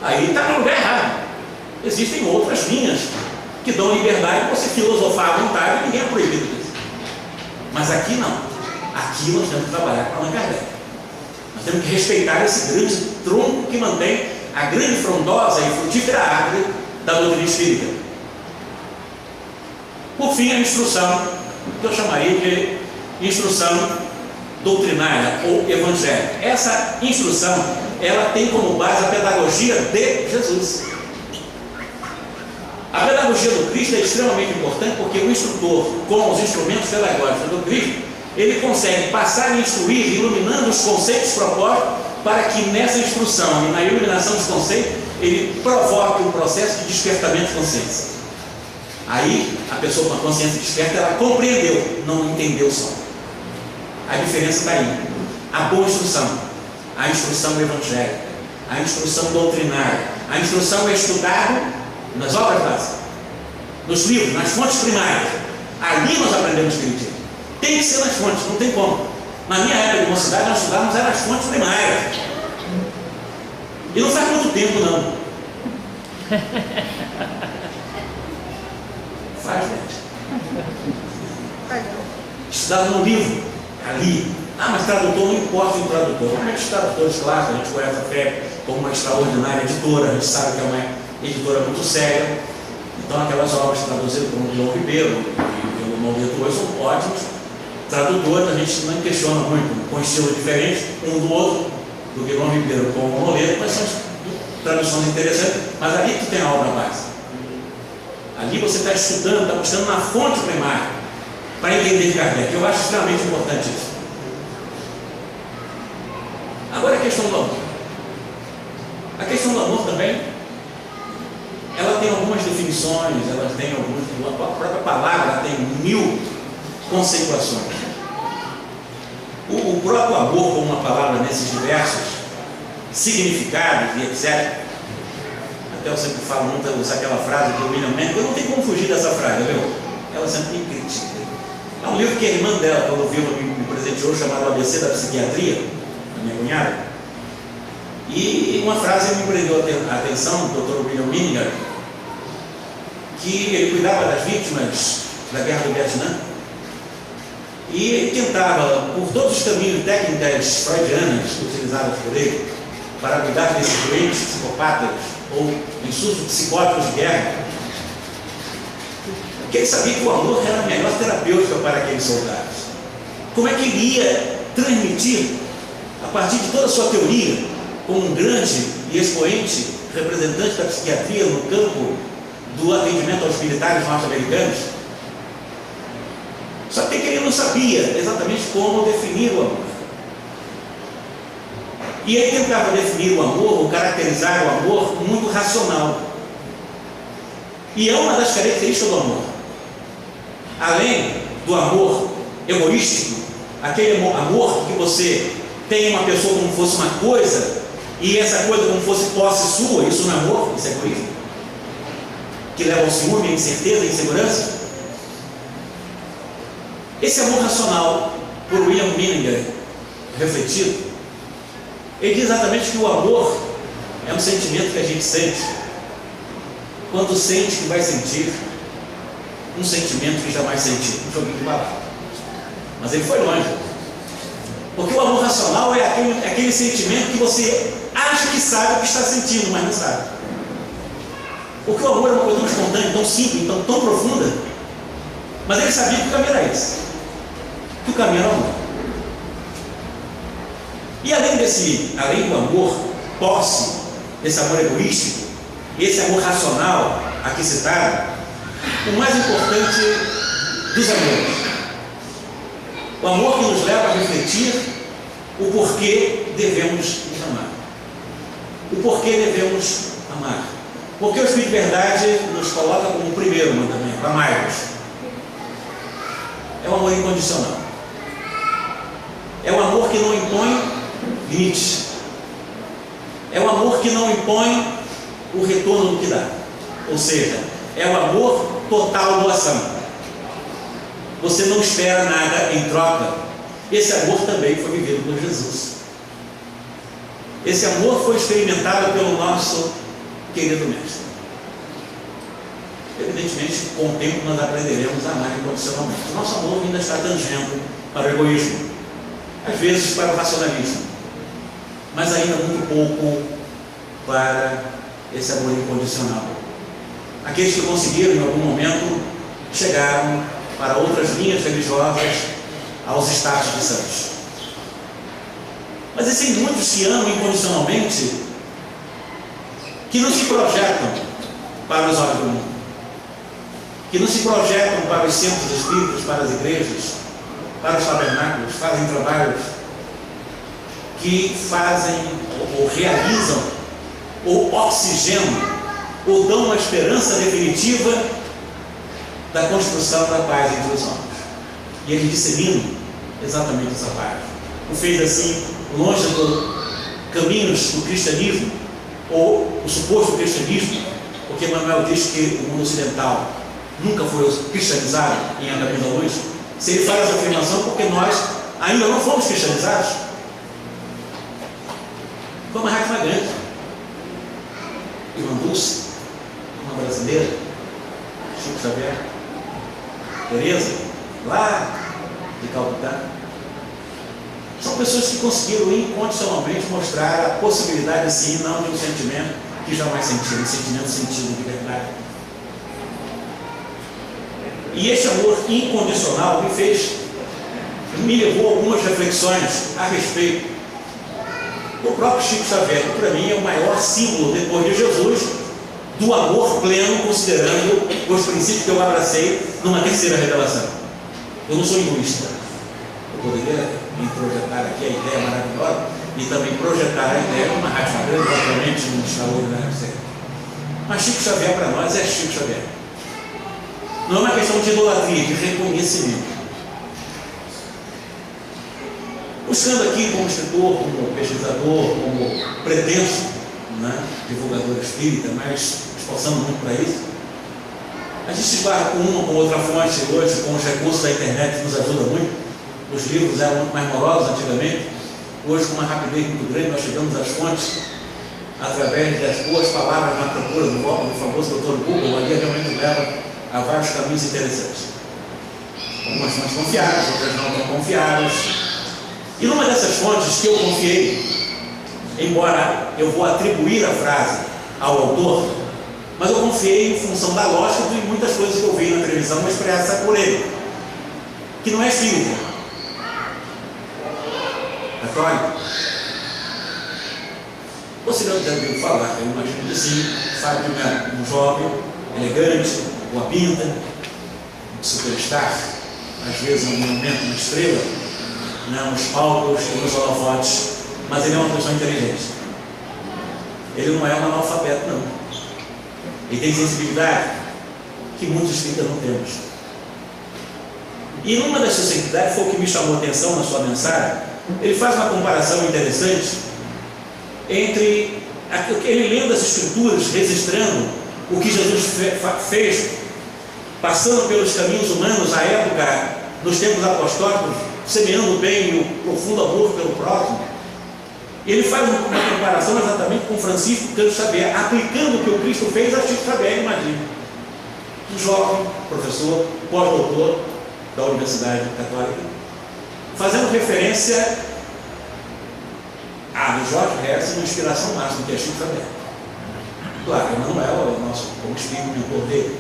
Aí está no lugar errado. Existem outras linhas que dão liberdade para você filosofar à vontade e ninguém é proibido disso. Mas aqui não. Aqui nós temos que trabalhar com Allan Kardec. Nós temos que respeitar esse grande tronco que mantém a grande frondosa e frutífera árvore da doutrina espírita. Por fim, a instrução, que eu chamaria de instrução doutrinária ou evangélica. Essa instrução, ela tem como base a pedagogia de Jesus. A pedagogia do Cristo é extremamente importante porque o instrutor, com os instrumentos pedagógicos do Cristo, ele consegue passar e instruir, iluminando os conceitos propostos, para que nessa instrução e na iluminação dos conceitos, ele provoque um processo de despertamento de consciência. Aí, a pessoa com a consciência desperta, ela compreendeu, não entendeu só. A diferença está aí. A boa instrução, a instrução evangélica, a instrução doutrinária, a instrução é estudada nas obras básicas, nos livros, nas fontes primárias. Ali nós aprendemos espiritismo. Tem que ser nas fontes, não tem como. Na minha época de mocidade, nós estudávamos as fontes primárias. E não faz muito tempo, não. Faz, gente. Estudava no livro, ali. Ah, mas tradutor, não importa o tradutor. Normalmente os tradutores clássicos, a gente conhece a FEB como uma extraordinária editora, a gente sabe que é uma editora muito séria. Então aquelas obras traduzidas por João Ribeiro e pelo Moleto hoje são ótimos tradutores, a gente não questiona muito, com estilos diferentes, um do outro, do João Ribeiro com o Moleto, mas são traduções interessantes, mas ali tu tem a obra básica. Ali você está estudando, está buscando na fonte primária para entender Kardec. Eu acho extremamente importante isso. Agora a questão do amor. A questão do amor também, ela tem algumas definições, ela tem alguns, a própria palavra tem 1000 conceituações. O próprio amor, como uma palavra nesses diversos significados e etc. Até eu sempre falo muito, eu uso aquela frase do William Mendes, eu não tenho como fugir dessa frase, viu? Ela sempre me critica. É um livro que a irmã dela, quando viu, me presenteou, chamado ABC da Psiquiatria, a minha cunhada. E uma frase me prendeu a atenção do Dr. William Minninger, que ele cuidava das vítimas da guerra do Vietnã e ele tentava, por todos os caminhos, técnicas freudianas utilizadas por ele para cuidar desses doentes psicopatas ou em surtos psicóticos de guerra, porque ele sabia que o amor era a melhor terapêutica para aqueles soldados. Como é que ele ia transmitir, a partir de toda a sua teoria, como um grande e expoente representante da psiquiatria no campo do atendimento aos militares norte-americanos? Só que ele não sabia exatamente como definir o amor. E ele tentava definir o amor, ou caracterizar o amor, muito racional. E é uma das características do amor. Além do amor egoístico, aquele amor que você tem uma pessoa como fosse uma coisa, e essa coisa como fosse posse sua, isso não é amor, isso é egoísmo, que leva ao ciúme, à incerteza, à insegurança. Esse amor racional, por William Minninger refletido, ele diz exatamente que o amor é um sentimento que a gente sente quando sente que vai sentir um sentimento que jamais sentiu. Um joguinho de palavras. Mas ele foi longe. Porque o amor racional é aquele sentimento que você acha que sabe o que está sentindo, mas não sabe. Porque o amor é uma coisa tão espontânea, tão simples, tão profunda. Mas ele sabia que o caminho era esse. Que o caminho era o amor. E além do amor posse, desse amor egoístico, esse amor racional aqui citado, o mais importante dos amores, o amor que nos leva a refletir o porquê devemos nos amar. O porquê devemos amar. Porque o Espírito de Verdade nos coloca como o primeiro mandamento, amai-vos. É o amor incondicional. É o amor que não impõe limites. É o amor que não impõe o retorno do que dá. Ou seja, é o amor total doação. Você não espera nada em troca. Esse amor também foi vivido por Jesus. Esse amor foi experimentado pelo nosso querido Mestre. Evidentemente, com o tempo nós aprenderemos a amar incondicionalmente. O nosso amor ainda está tangendo para o egoísmo, às vezes para o racionalismo, mas ainda muito pouco para esse amor incondicional. Aqueles que conseguiram em algum momento chegaram para outras linhas religiosas aos status de santos. Mas existem muitos que amam incondicionalmente, que não se projetam para os olhos do mundo, que não se projetam para os centros espíritas, para as igrejas, para os tabernáculos, fazem trabalhos que fazem ou realizam ou oxigenam ou dão uma esperança definitiva da construção da paz entre os homens. E ele dissemina exatamente essa paz. O fez assim, longe dos caminhos do cristianismo, ou o suposto cristianismo, porque Manuel diz que o mundo ocidental nunca foi cristianizado em A Caminho da Luz. Se ele faz essa afirmação, porque nós ainda não fomos cristianizados. Foi uma Mahatma Gandhi, Irmã Dulce, uma brasileira, Chico Xavier, Teresa, lá de Calcutá. São pessoas que conseguiram incondicionalmente mostrar a possibilidade, sim, não de um sentimento que jamais sentiram, um sentimento sentido de verdade. E esse amor incondicional me levou a algumas reflexões a respeito. O próprio Chico Xavier, que para mim é o maior símbolo, depois de Jesus, do amor pleno, considerando os princípios que eu abracei numa terceira revelação. Eu não sou hinduísta. Eu poderia me projetar aqui a ideia maravilhosa e também projetar a ideia de uma Mahatma Gandhi, obviamente, no extraordinário sério. Mas Chico Xavier para nós é Chico Xavier. Não é uma questão de idolatria, de reconhecimento. Buscando aqui como escritor, como pesquisador, como pretenso, divulgador espírita, mas esforçando muito para isso, a gente se esbarra com uma, com outra fonte hoje, com os recursos da internet que nos ajuda muito. Os livros eram muito mais morosos antigamente. Hoje, com uma rapidez muito grande, nós chegamos às fontes através das boas palavras na procura do famoso Dr. Google. Ali realmente leva a vários caminhos interessantes. Algumas fontes confiáveis, outras não tão confiáveis. E numa dessas fontes que eu confiei, embora eu vou atribuir a frase ao autor, mas eu confiei em função da lógica de muitas coisas que eu vi na televisão expressa por ele, que não é espírita, católico. Você não deve ouvir falar, eu imagino que sim. Fábio é um jovem, elegante, boa pinta, um superstar, às vezes um monumento, uma estrela, nos palcos e nos holofotes, mas ele é uma pessoa inteligente. Ele não é um analfabeto, não. Ele tem sensibilidade que muitos espíritas não temos. E numa das suas sensibilidades, foi o que me chamou a atenção na sua mensagem. Ele faz uma comparação interessante entre aquilo que ele lendo as escrituras, registrando o que Jesus fez, passando pelos caminhos humanos à época, nos tempos apostólicos, semeando o bem e o profundo amor pelo próximo. E ele faz uma comparação exatamente com Francisco Cândido Xavier, aplicando o que o Cristo fez a Chico Xavier, imagina. Um jovem, professor, pós-doutor da Universidade Católica, fazendo referência a do Jorge Hess, uma inspiração máxima que é Chico Xavier. Claro, Emmanuel é o nosso, como espírito mentor dele,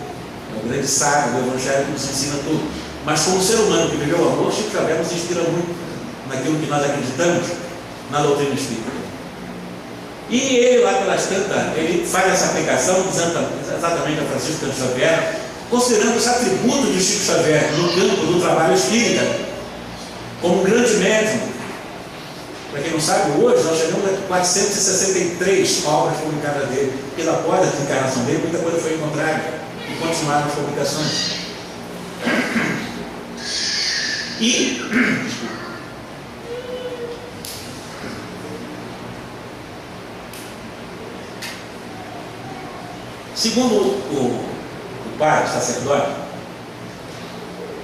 é o grande sábio do Evangelho que nos ensina tudo. Mas como ser humano que viveu o amor, Chico Xavier nos inspira muito naquilo que nós acreditamos na doutrina espírita. E ele lá pelas tantas, ele faz essa aplicação exatamente a Francisco Cândido Xavier, considerando esse atributo de Chico Xavier no campo do trabalho espírita, como um grande médium. Para quem não sabe, hoje nós chegamos a 463 obras publicadas dele. Pela após a encarnação dele, muita coisa foi encontrada e continuaram as publicações. E segundo o padre, sacerdote,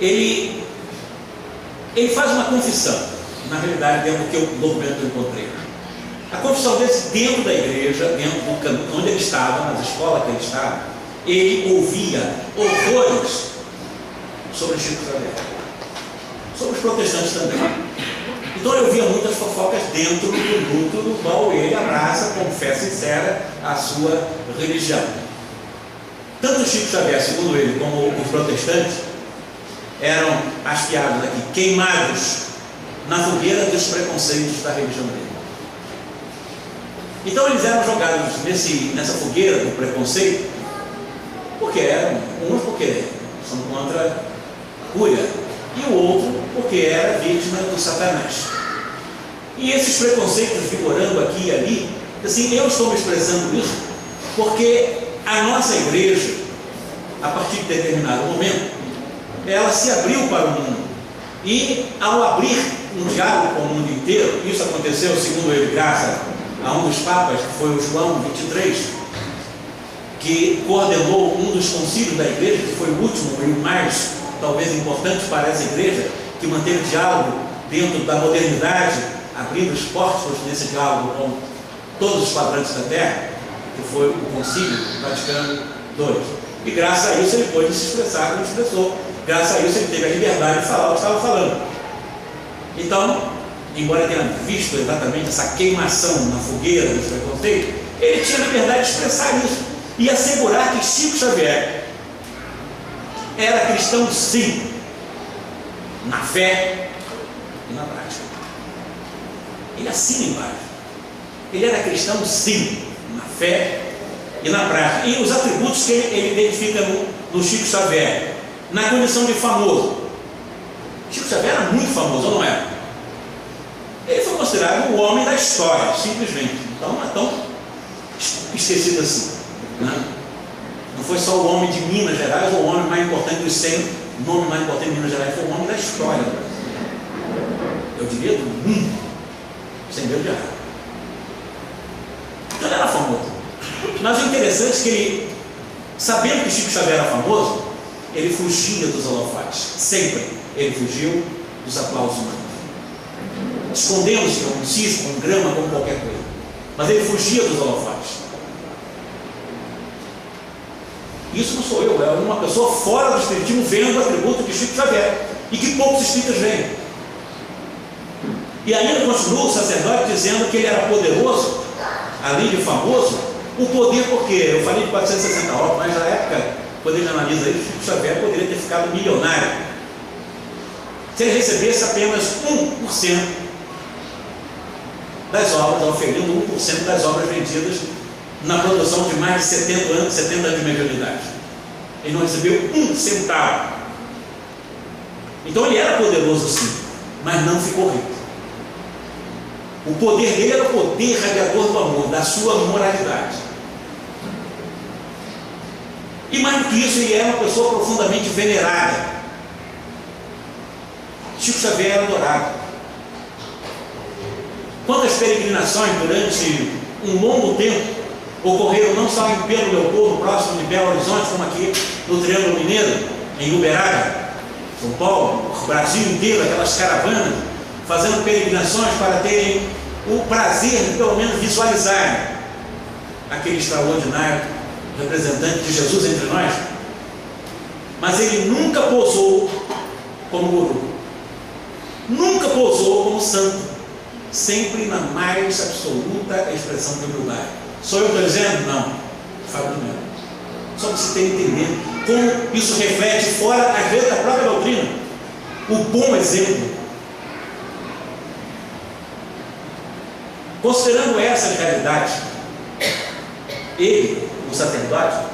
ele faz uma confissão, na realidade, dentro do documento que eu encontrei. A confissão dele, dentro da igreja, dentro do caminho onde ele estava, nas escolas que ele estava, ele ouvia horrores sobre Chico Xavier, sobre os protestantes também. Então eu via muitas fofocas dentro do grupo do qual ele abraça com fé sincera a sua religião. Tanto Chico Xavier, segundo ele, como os protestantes, eram hasteados aqui, queimados na fogueira dos preconceitos da religião dele. Então eles eram jogados nessa fogueira do preconceito, porque são contra a cura, e o outro porque era vítima do Satanás. E esses preconceitos vigorando aqui e ali, assim, eu estou me expressando isso porque a nossa igreja, a partir de determinado momento, ela se abriu para o mundo, e ao abrir um diálogo com o mundo inteiro, isso aconteceu, segundo ele, graças a um dos papas, que foi o João 23, que coordenou um dos concílios da igreja, que foi o último e o mais, talvez, importante para essa igreja, que manteve diálogo dentro da modernidade, abrindo os pórticos desse diálogo com todos os quadrantes da terra, que foi o Concílio Vaticano II. E graças a isso ele pôde se expressar como expressou. Graças a isso ele teve a liberdade de falar o que estava falando. Então, embora tenha visto exatamente essa queimação na fogueira dos preconceitos, ele tinha a liberdade de expressar isso e assegurar que Chico Xavier era cristão, sim, na fé e na prática. Ele assina embaixo. Ele era cristão, sim, na fé e na prática. E os atributos que ele identifica no Chico Xavier, na condição de famoso. Chico Xavier era muito famoso, ou não era? Ele foi considerado o homem da história, simplesmente. Então não é tão esquecido assim, né? Não foi só o homem de Minas Gerais, ou o homem mais importante dos 100, o nome mais importante de Minas Gerais, foi o homem da história. Eu diria do mundo, sem medo de errar. Então ele era famoso. Mas o interessante é que ele, sabendo que Chico Xavier era famoso, ele fugia dos holofotes. Sempre ele fugiu dos aplausos humanos. Escondendo-se como um cisco, como grama, como qualquer coisa. Mas ele fugia dos holofotes. Isso não sou eu, é uma pessoa fora do espiritismo vendo o atributo de Chico Xavier. E que poucos espíritas veem. E ainda continua o sacerdote dizendo que ele era poderoso, além de famoso, o poder, porque eu falei de 460 obras, mas na época, quando ele analisa isso, Chico Xavier poderia ter ficado milionário se ele recebesse apenas 1% das obras, oferindo 1% das obras vendidas na produção de mais de 70 anos de mediunidade. Ele não recebeu 1 centavo. Então ele era poderoso sim, mas não ficou rico. O poder dele era o poder radiador do amor, da sua moralidade. E mais do que isso, ele era uma pessoa profundamente venerada. Chico Xavier era adorado. Quantas peregrinações durante um longo tempo ocorreram não só em Pedro Leopoldo, próximo de Belo Horizonte, como aqui no Triângulo Mineiro, em Uberaba, São Paulo, o Brasil inteiro, aquelas caravanas, fazendo peregrinações para terem o prazer de pelo menos visualizarem aquele extraordinário representante de Jesus entre nós. Mas ele nunca pousou como guru, nunca pousou como santo, sempre na mais absoluta expressão de humildade. Sou eu que estou dizendo? Não, Fábio Melo. Só para você ter entendido como isso reflete fora, às vezes, da própria doutrina, o bom exemplo. Considerando essas realidades, ele, o sacerdote,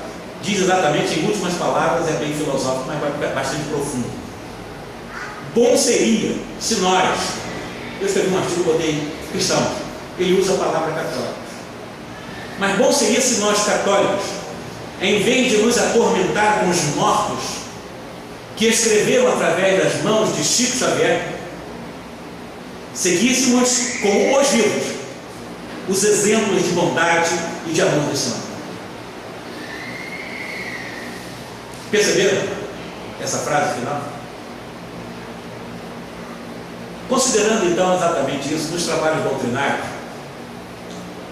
diz exatamente, em últimas palavras, é bem filosófico, mas bastante profundo. Bom seria se nós, eu escrevi um artigo, botei cristãos, ele usa a palavra católicos, mas bom seria se nós católicos, em vez de nos atormentar com os mortos, que escreveram através das mãos de Chico Xavier, seguíssemos com os vivos os exemplos de bondade e de amor desse homem. Perceberam essa frase final? Considerando então exatamente isso, nos trabalhos doutrinários,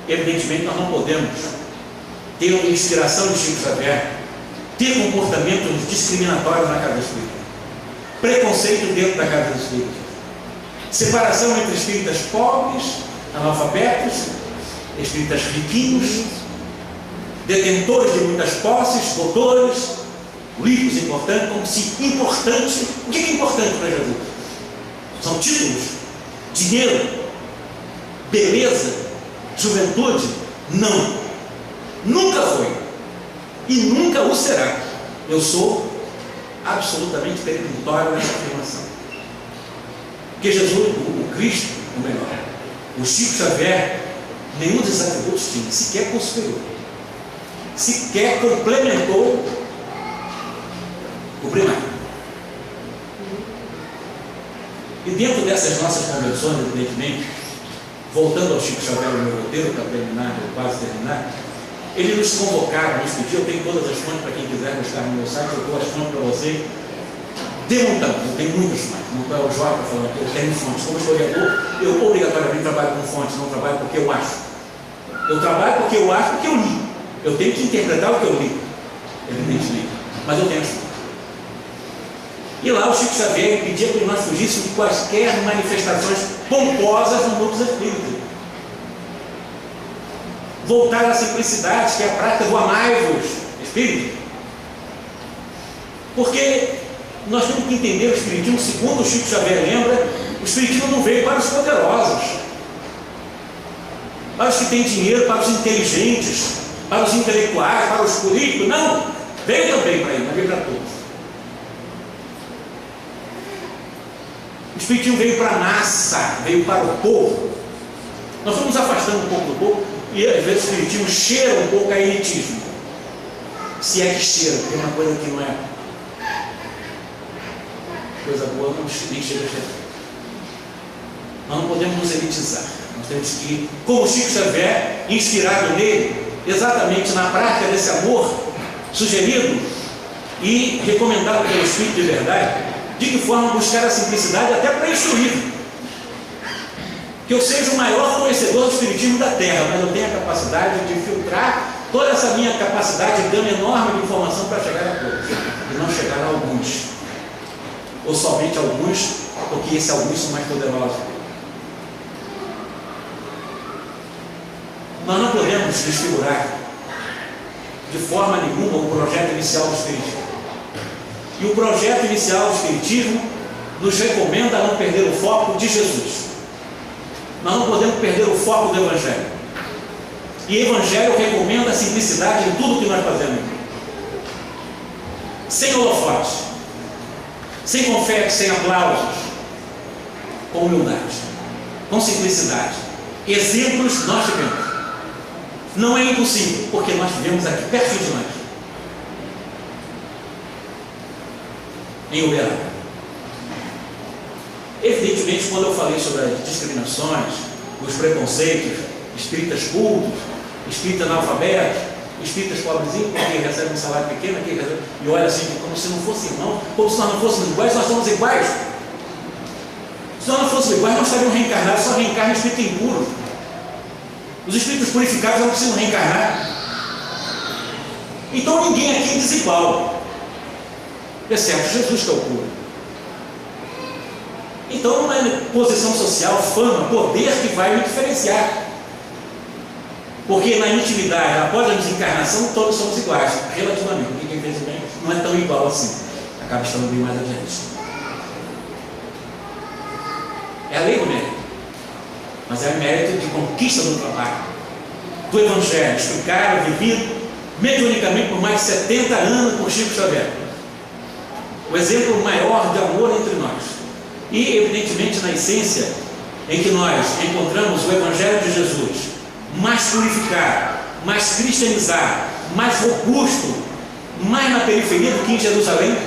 evidentemente nós não podemos ter uma inspiração de Chico Xavier, ter comportamentos discriminatórios na casa espírita, preconceito dentro da casa espírita, separação entre espíritas pobres, analfabetos, espíritas riquinhos, detentores de muitas posses, doutores, ricos, importantes, como se importante. O que é importante para Jesus? São títulos, dinheiro, beleza, juventude? Não. Nunca foi. E nunca o será. Eu sou absolutamente peremptório nessa afirmação. Porque Jesus, o Cristo, ou melhor, o Chico Xavier, nenhum desses atributos tinha, sequer considerou, sequer complementou o primário. E dentro dessas nossas convenções, evidentemente, voltando ao Chico Xavier, no meu roteiro, para terminar, quase terminar, ele nos convocava, nos pediu, eu tenho todas as fontes para quem quiser buscar no meu site, eu dou as fontes para vocês, de montão, eu tenho muitas fontes, não é o João falando que eu tenho fontes, como historiador, eu obrigatoriamente trabalho com fontes, não trabalho porque eu acho. Eu trabalho porque eu acho, porque eu li. Eu tenho que interpretar o que eu li, evidentemente, mas eu tenho as fontes. E lá o Chico Xavier pedia que nós fugíssemos de quaisquer manifestações pomposas no mundo espírita. Voltar à simplicidade, que é a prática do amai-vos, espírito. Porque nós temos que entender o espiritismo, segundo o Chico Xavier lembra, o espiritismo não veio para os poderosos, para os que têm dinheiro, para os inteligentes, para os intelectuais, para os políticos, não, veio também para ele, mas veio para todos. O espiritismo veio para a massa, veio para o povo. Nós estamos afastando um pouco do povo e às vezes o espiritismo cheira um pouco a elitismo. Se é que cheira, porque é uma coisa que não é coisa boa, não nem chega a cheirar. Nós não podemos nos elitizar. Nós temos que, como o Chico Xavier, inspirado nele, exatamente na prática desse amor sugerido e recomendado pelo Espírito de verdade, de que forma buscar a simplicidade até para instruir. Que eu seja o maior conhecedor do espiritismo da Terra, mas eu tenho a capacidade de filtrar toda essa minha capacidade de gama enorme de informação para chegar a todos, e não chegar a alguns, ou somente a alguns, porque esses alguns são mais poderosos. Nós não podemos desfigurar de forma nenhuma o projeto inicial do espiritismo. E o projeto inicial do espiritismo nos recomenda não perder o foco de Jesus. Nós não podemos perder o foco do Evangelho. E o Evangelho recomenda a simplicidade em tudo que nós fazemos. Sem holofotes, sem confetes, sem aplausos, com humildade, com simplicidade. Exemplos nós tivemos. Não é impossível, porque nós vivemos aqui perto de nós. Em Uberaba. Evidentemente, quando eu falei sobre as discriminações, os preconceitos, espíritas cultos, espíritas analfabetos, espíritas pobrezinhos, porque recebem um salário pequeno, aqui recebe, e olha assim, como se não fosse irmão, como se nós não fôssemos iguais, nós somos iguais. Se nós não fôssemos iguais, nós estaríamos reencarnados, só reencarna espírito impuro. Os espíritos purificados não precisam reencarnar. Então ninguém aqui é desigual, exceto Jesus, que é o puro. Então não é posição social, fama, poder que vai me diferenciar. Porque na intimidade, após a desencarnação, todos somos iguais, relativamente. Porque quem fez o bem não é tão igual assim. Acaba estando bem mais adiante. É a lei do mérito. Mas é o mérito de conquista do trabalho, do Evangelho, explicado, vivido, mediunicamente por mais de 70 anos por Chico Xavier. O exemplo maior de amor entre nós. E, evidentemente, na essência em que nós encontramos o Evangelho de Jesus mais purificado, mais cristianizado, mais robusto, mais na periferia do que em Jerusalém.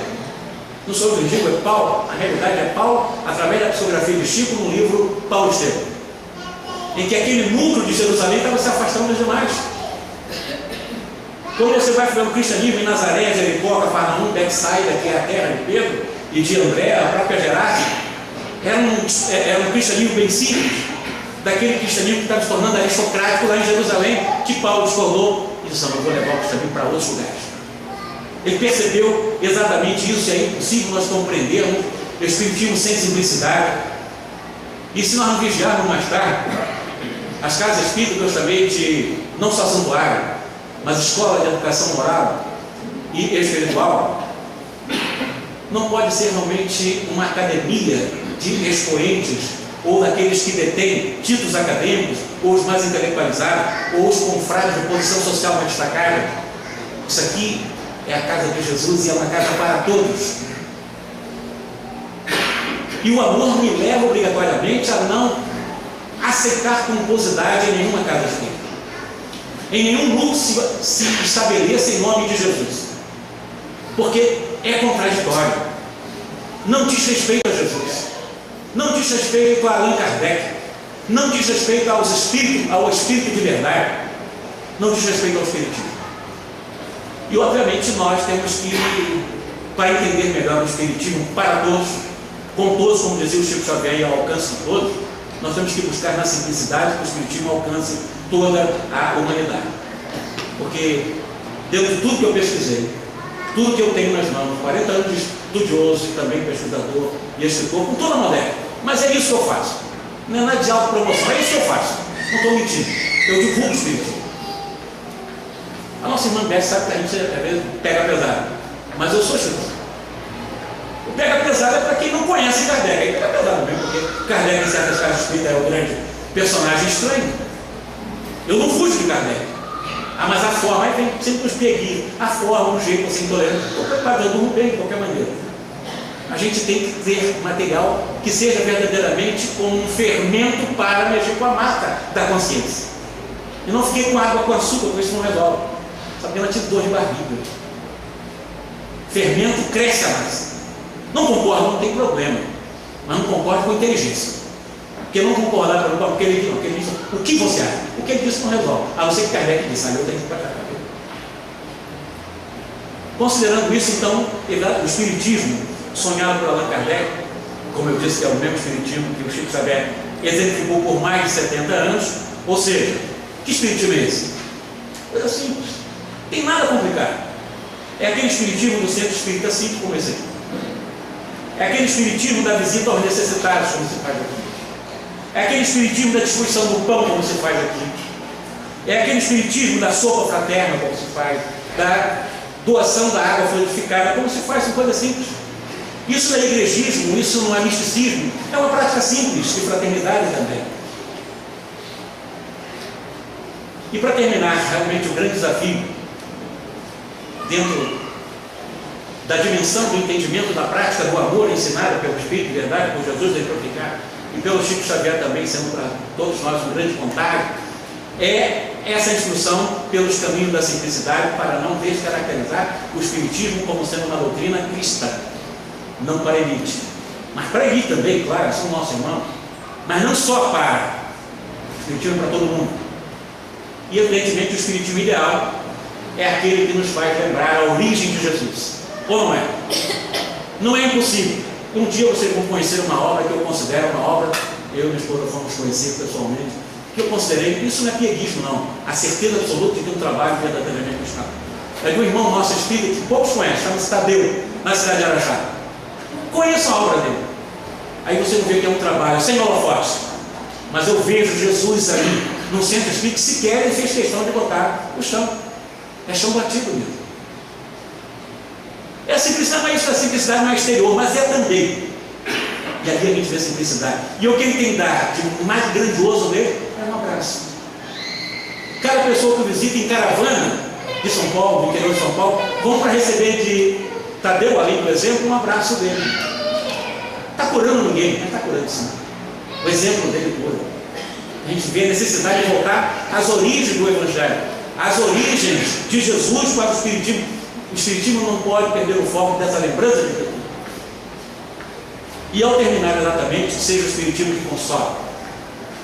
Não sou eu que digo, é Paulo. Na realidade é Paulo, através da psicografia de Chico, no livro Paulo Estevam, em que aquele núcleo de Jerusalém estava se afastando demais. Quando você vai ver o cristianismo em Nazaré, Jericó, Cafarnaum, Betsaida, que é a terra de Pedro e de André, a própria Gerase, era um cristianismo bem simples, daquele cristianismo que estava se tornando aristocrático lá em Jerusalém, que Paulo discordou e disse: não, eu vou levar o cristianismo para outros lugares. Ele percebeu exatamente isso, e é impossível nós compreendermos o espiritismo sem simplicidade. E se nós não vigiarmos mais tarde, as casas espíritas que eu chamei de não só santuário, mas escola de educação moral e espiritual, não pode ser realmente uma academia de expoentes ou daqueles que detêm títulos acadêmicos, ou os mais intelectualizados, ou os confrades de posição social mais destacada. Isso aqui é a casa de Jesus e é uma casa para todos. E o amor me leva obrigatoriamente a não aceitar pomposidade em nenhuma casa espírita. Em nenhum luto se estabeleça em nome de Jesus, porque é contraditório. Não diz respeito a Jesus, não diz respeito a Allan Kardec, não diz respeito ao espírito de verdade, não diz respeito ao espiritismo. E obviamente nós temos que, para entender melhor o espiritismo para todos, com todos, como dizia o Chico Xavier, ao alcance de todos, nós temos que buscar na simplicidade que o espiritismo alcance toda a humanidade. Porque dentro de tudo que eu pesquisei, tudo que eu tenho nas mãos, 40 anos de estudioso e também pesquisador e escritor, com toda a modéstia, mas é isso que eu faço. Não é nada de autopromoção, é isso que eu faço. Não estou mentindo, eu divulgo o espiritismo. A nossa irmã Beth sabe que a gente às vezes pega pesado, mas eu sou escritor. O pega pesado é para quem não conhece Kardec, aí pega pesado mesmo, porque Kardec em certas casas espíritas é o grande personagem estranho. Eu não fujo de Kardec. Ah, mas a forma, aí vem sempre os peguinhos, a forma, um jeito assim intolerante, estou preparando bem de qualquer maneira. A gente tem que ter material que seja verdadeiramente como um fermento para mexer com a marca da consciência. E não fiquei com água com açúcar, porque isso não resolve. Sabe que ela tive dor de barriga. Fermento cresce a massa. Não concordo, não tem problema, mas não concordo com inteligência. Porque não concordar com o que ele disse, o que você acha? O que ele disse não resolve. A não ser que Kardec disse, eu tenho que ir para cá. Considerando isso, então, o espiritismo sonhado por Allan Kardec, como eu disse, que é o mesmo espiritismo que o Chico Xavier exemplificou por mais de 70 anos, ou seja, que espiritismo é esse? Coisa simples, não tem nada complicado. É aquele espiritismo do centro espírita simples como esse aqui. É aquele espiritismo da visita aos necessitados, como se faz aqui. É aquele espiritismo da distribuição do pão, como se faz aqui. É aquele espiritismo da sopa fraterna, como se faz, da doação da água fluidificada, como se faz, são coisas simples. Isso não é igrejismo, isso não é misticismo, é uma prática simples de fraternidade também. E para terminar, realmente o grande desafio, dentro da dimensão do entendimento da prática do amor ensinado pelo Espírito de verdade, por Jesus exemplificado, e pelo Chico Xavier também, sendo para todos nós um grande contágio, é essa instrução pelos caminhos da simplicidade para não descaracterizar o Espiritismo como sendo uma doutrina cristã, não para a elite, mas para a elite também, claro, são nossos irmãos, mas não só para o Espiritismo, para todo mundo. E evidentemente o Espiritismo ideal é aquele que nos faz lembrar a origem de Jesus, ou não é? Não é impossível. Um dia vocês vão conhecer uma obra que eu considero uma obra, eu e minha esposa fomos conhecer pessoalmente, que eu considerei, isso não é pieguismo não, a certeza absoluta de que um trabalho verdadeiramente cristão. É de um irmão nosso espírita que poucos conhecem, chama-se Tadeu, na cidade de Araxá. Conheço a obra dele. Aí você não vê que é um trabalho sem holofotes, mas eu vejo Jesus ali, num centro espírita que sequer ele fez questão de botar o chão. É chão batido mesmo. É a simplicidade, mas isso, a simplicidade não é exterior, mas é também. E ali a gente vê simplicidade. E o que ele tem dar de mais grandioso nele é um abraço. Cada pessoa que visita em caravana de São Paulo, do interior de São Paulo, vão para receber de Tadeu ali, por exemplo, um abraço dele. Está curando ninguém, mas está curando sim. O exemplo dele cura. A gente vê a necessidade de voltar às origens do Evangelho, às origens de Jesus para o Espiritismo. O Espiritismo não pode perder o foco dessa lembrança de Jesus. E ao terminar exatamente, seja o Espiritismo que consola.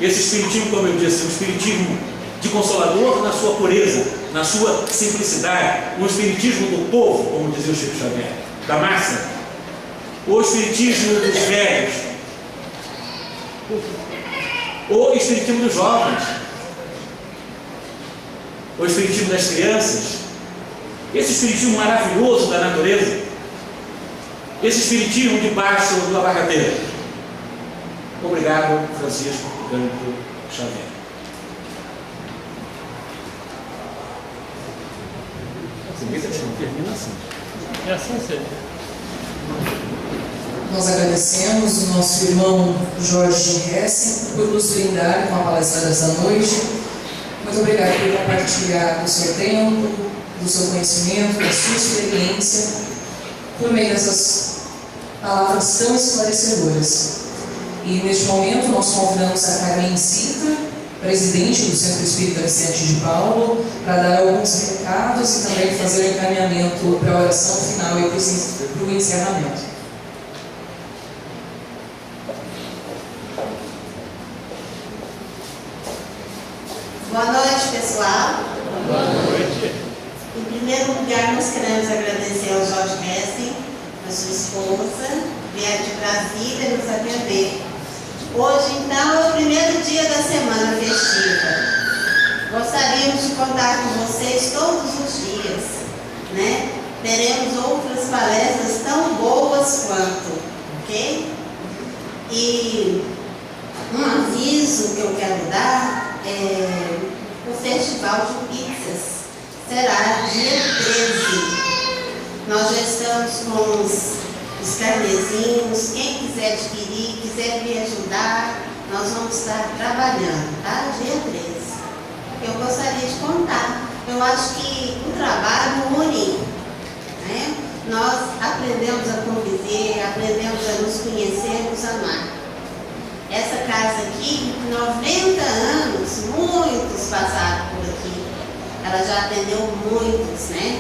Esse Espiritismo, como eu disse, é um Espiritismo de consolador na sua pureza, na sua simplicidade, um Espiritismo do povo, como dizia o Chico Xavier, da massa, o Espiritismo dos velhos, o Espiritismo dos jovens, o Espiritismo das crianças, esse Espiritismo maravilhoso da natureza, esse Espiritismo debaixo do abacateiro. Obrigado, Francisco Cândido Xavier. Termina assim. É assim, sério. Nós agradecemos o nosso irmão Jorge Hesse por nos brindar com a palestra dessa noite. Muito obrigado por compartilhar do seu tempo, do seu conhecimento, da sua experiência, por meio dessas palavras tão esclarecedoras. E neste momento nós convidamos a Carmen Cita, presidente do Centro Espírita Vicente de Paulo, para dar alguns recados e também fazer o encaminhamento para a oração final e para o encerramento. Boa noite, pessoal. Boa noite. Em primeiro lugar, nós queremos agradecer ao Jorge Messi, a sua esposa, vieram de Brasília nos atender. Hoje, então, é o primeiro dia da semana festiva. Gostaríamos de contar com vocês todos os dias, né? Teremos outras palestras tão boas quanto, ok? E um aviso que eu quero dar é o Festival de Pizzas. Será dia 13. Nós já estamos com os carnezinhos. Quem quiser adquirir, quiser me ajudar, nós vamos estar trabalhando, tá? Dia 13. Eu gostaria de contar. Eu acho que o trabalho une, né? Nós aprendemos a conviver, aprendemos a nos conhecer, nos amar. Essa casa aqui, 90 anos, muitos passaram por aqui. Ela já atendeu muitos, né?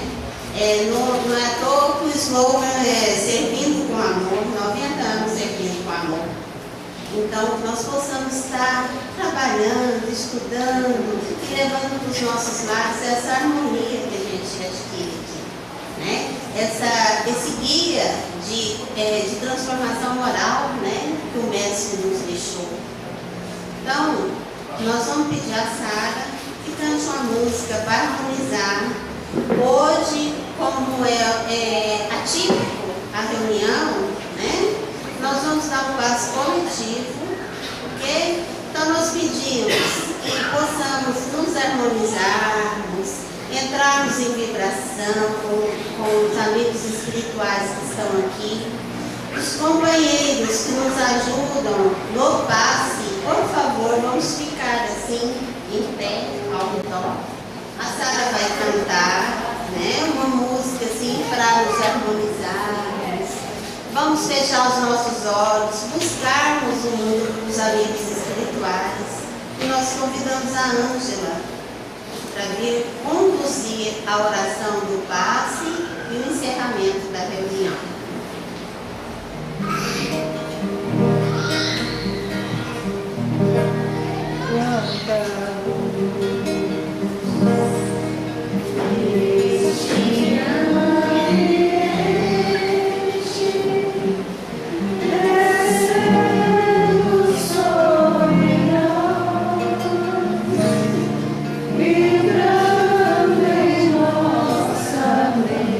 Não é à toa que o slogan é servindo com amor, 90 anos servindo com amor. Então, que nós possamos estar trabalhando, estudando e levando para os nossos lares essa harmonia que a gente adquire aqui, né? Esse guia de transformação moral, né, que o Mestre nos deixou. Então, nós vamos pedir a Sara que cante uma música para harmonizar. Hoje, como é atípico a reunião, né, nós vamos dar um passo coletivo, ok? Então, nós pedimos que possamos nos harmonizarmos, entrarmos em vibração com os amigos espirituais que estão aqui, os companheiros que nos ajudam no passe, por favor, vamos ficar assim, em pé, ao redor. A Sara vai cantar, né, uma música assim para nos harmonizarmos. Vamos fechar os nossos olhos, buscarmos o mundo dos amigos espirituais. E nós convidamos a Ângela para vir conduzir a oração do passe e o encerramento da reunião. Vibrando em nossa mente.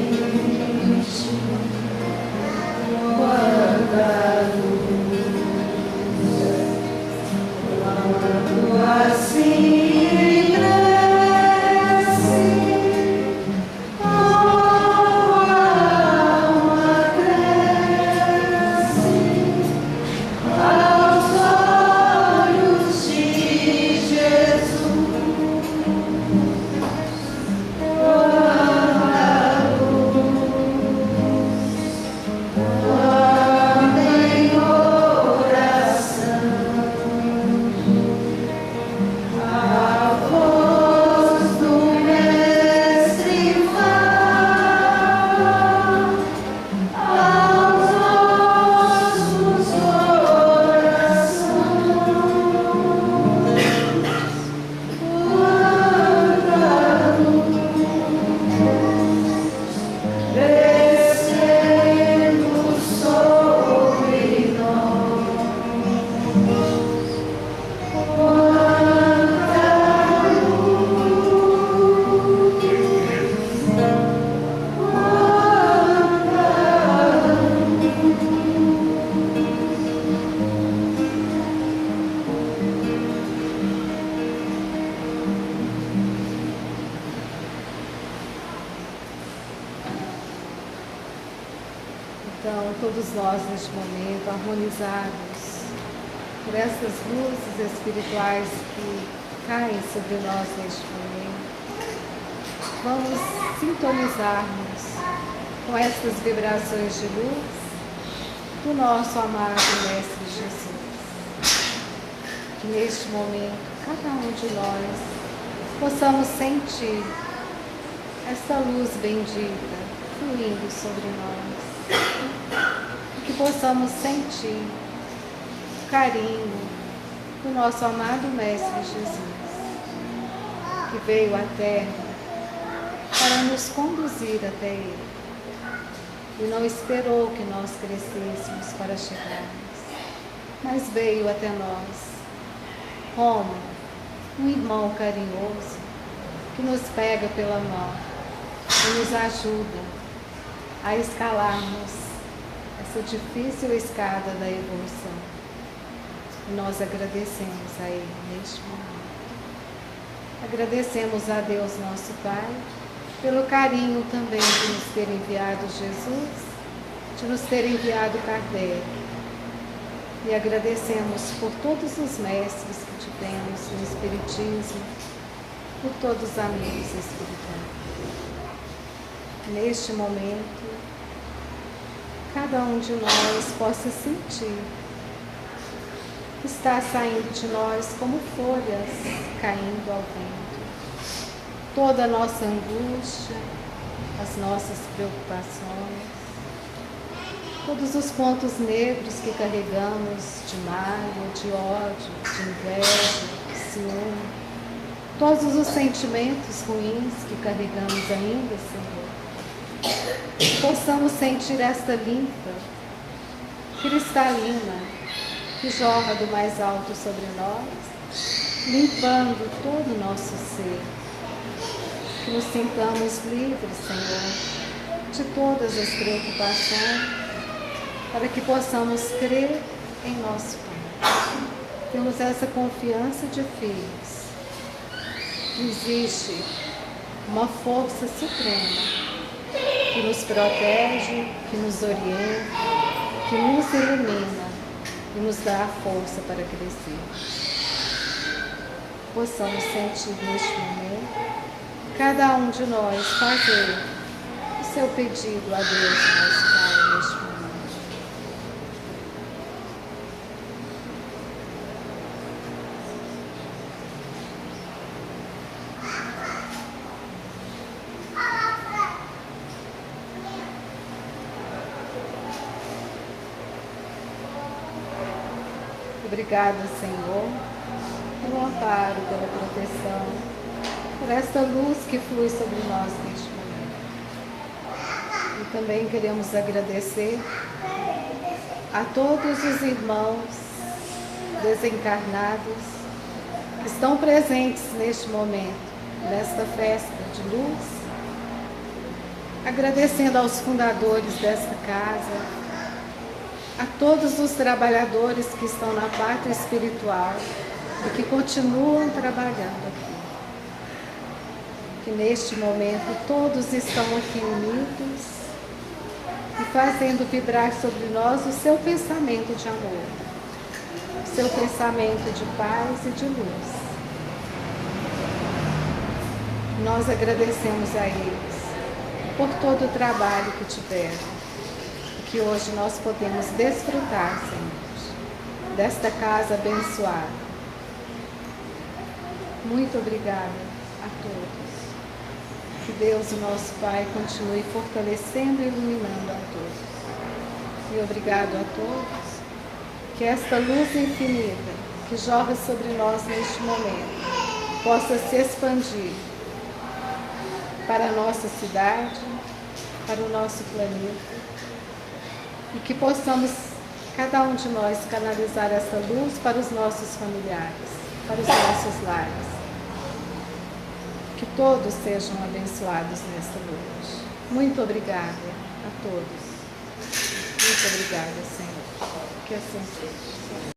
então todos nós neste momento harmonizados por essas luzes espirituais que caem sobre nós neste momento, vamos sintonizar-nos com essas vibrações de luz do nosso amado Mestre Jesus. Que neste momento, cada um de nós possamos sentir essa luz bendita fluindo sobre nós. Que possamos sentir o carinho do nosso amado Mestre Jesus, que veio à Terra para nos conduzir até Ele e não esperou que nós crescêssemos para chegarmos, mas veio até nós como um irmão carinhoso que nos pega pela mão e nos ajuda a escalarmos essa difícil escada da evolução. E nós agradecemos a Ele neste momento. Agradecemos a Deus, nosso Pai, pelo carinho também de nos ter enviado Jesus, de nos ter enviado Kardec. E agradecemos por todos os mestres que tivemos no Espiritismo, por todos os amigos espirituais. Neste momento, cada um de nós possa sentir que está saindo de nós como folhas caindo ao vento. Toda a nossa angústia, as nossas preocupações, todos os pontos negros que carregamos de mágoa, de ódio, de inveja, de ciúme, todos os sentimentos ruins que carregamos ainda, Senhor, possamos sentir esta limpa, cristalina, que jorra do mais alto sobre nós, limpando todo o nosso ser. Que nos sintamos livres, Senhor, de todas as preocupações, para que possamos crer em nosso Pai. Temos essa confiança de filhos. Existe uma força suprema que nos protege, que nos orienta, que nos ilumina e nos dá a força para crescer. Possamos sentir neste momento, cada um de nós fazer o seu pedido a Deus, nosso Pai, neste momento. Obrigada, Senhor, pelo amparo, pela proteção, por esta luz que flui sobre nós neste momento. E também queremos agradecer a todos os irmãos desencarnados que estão presentes neste momento, nesta festa de luz, agradecendo aos fundadores desta casa, a todos os trabalhadores que estão na pátria espiritual e que continuam trabalhando aqui. Que neste momento todos estão aqui unidos e fazendo vibrar sobre nós o seu pensamento de amor, o seu pensamento de paz e de luz. Nós agradecemos a eles por todo o trabalho que tiveram. Que hoje nós podemos desfrutar, Senhor, desta casa abençoada. Muito obrigada a todos. Que Deus, o nosso Pai, continue fortalecendo e iluminando a todos. E obrigado a todos. Que esta luz infinita que jorra sobre nós neste momento possa se expandir para a nossa cidade, para o nosso planeta. E que possamos, cada um de nós, canalizar essa luz para os nossos familiares, para os nossos lares. Que todos sejam abençoados nesta noite. Muito obrigada a todos. Muito obrigada, Senhor. Que assim seja.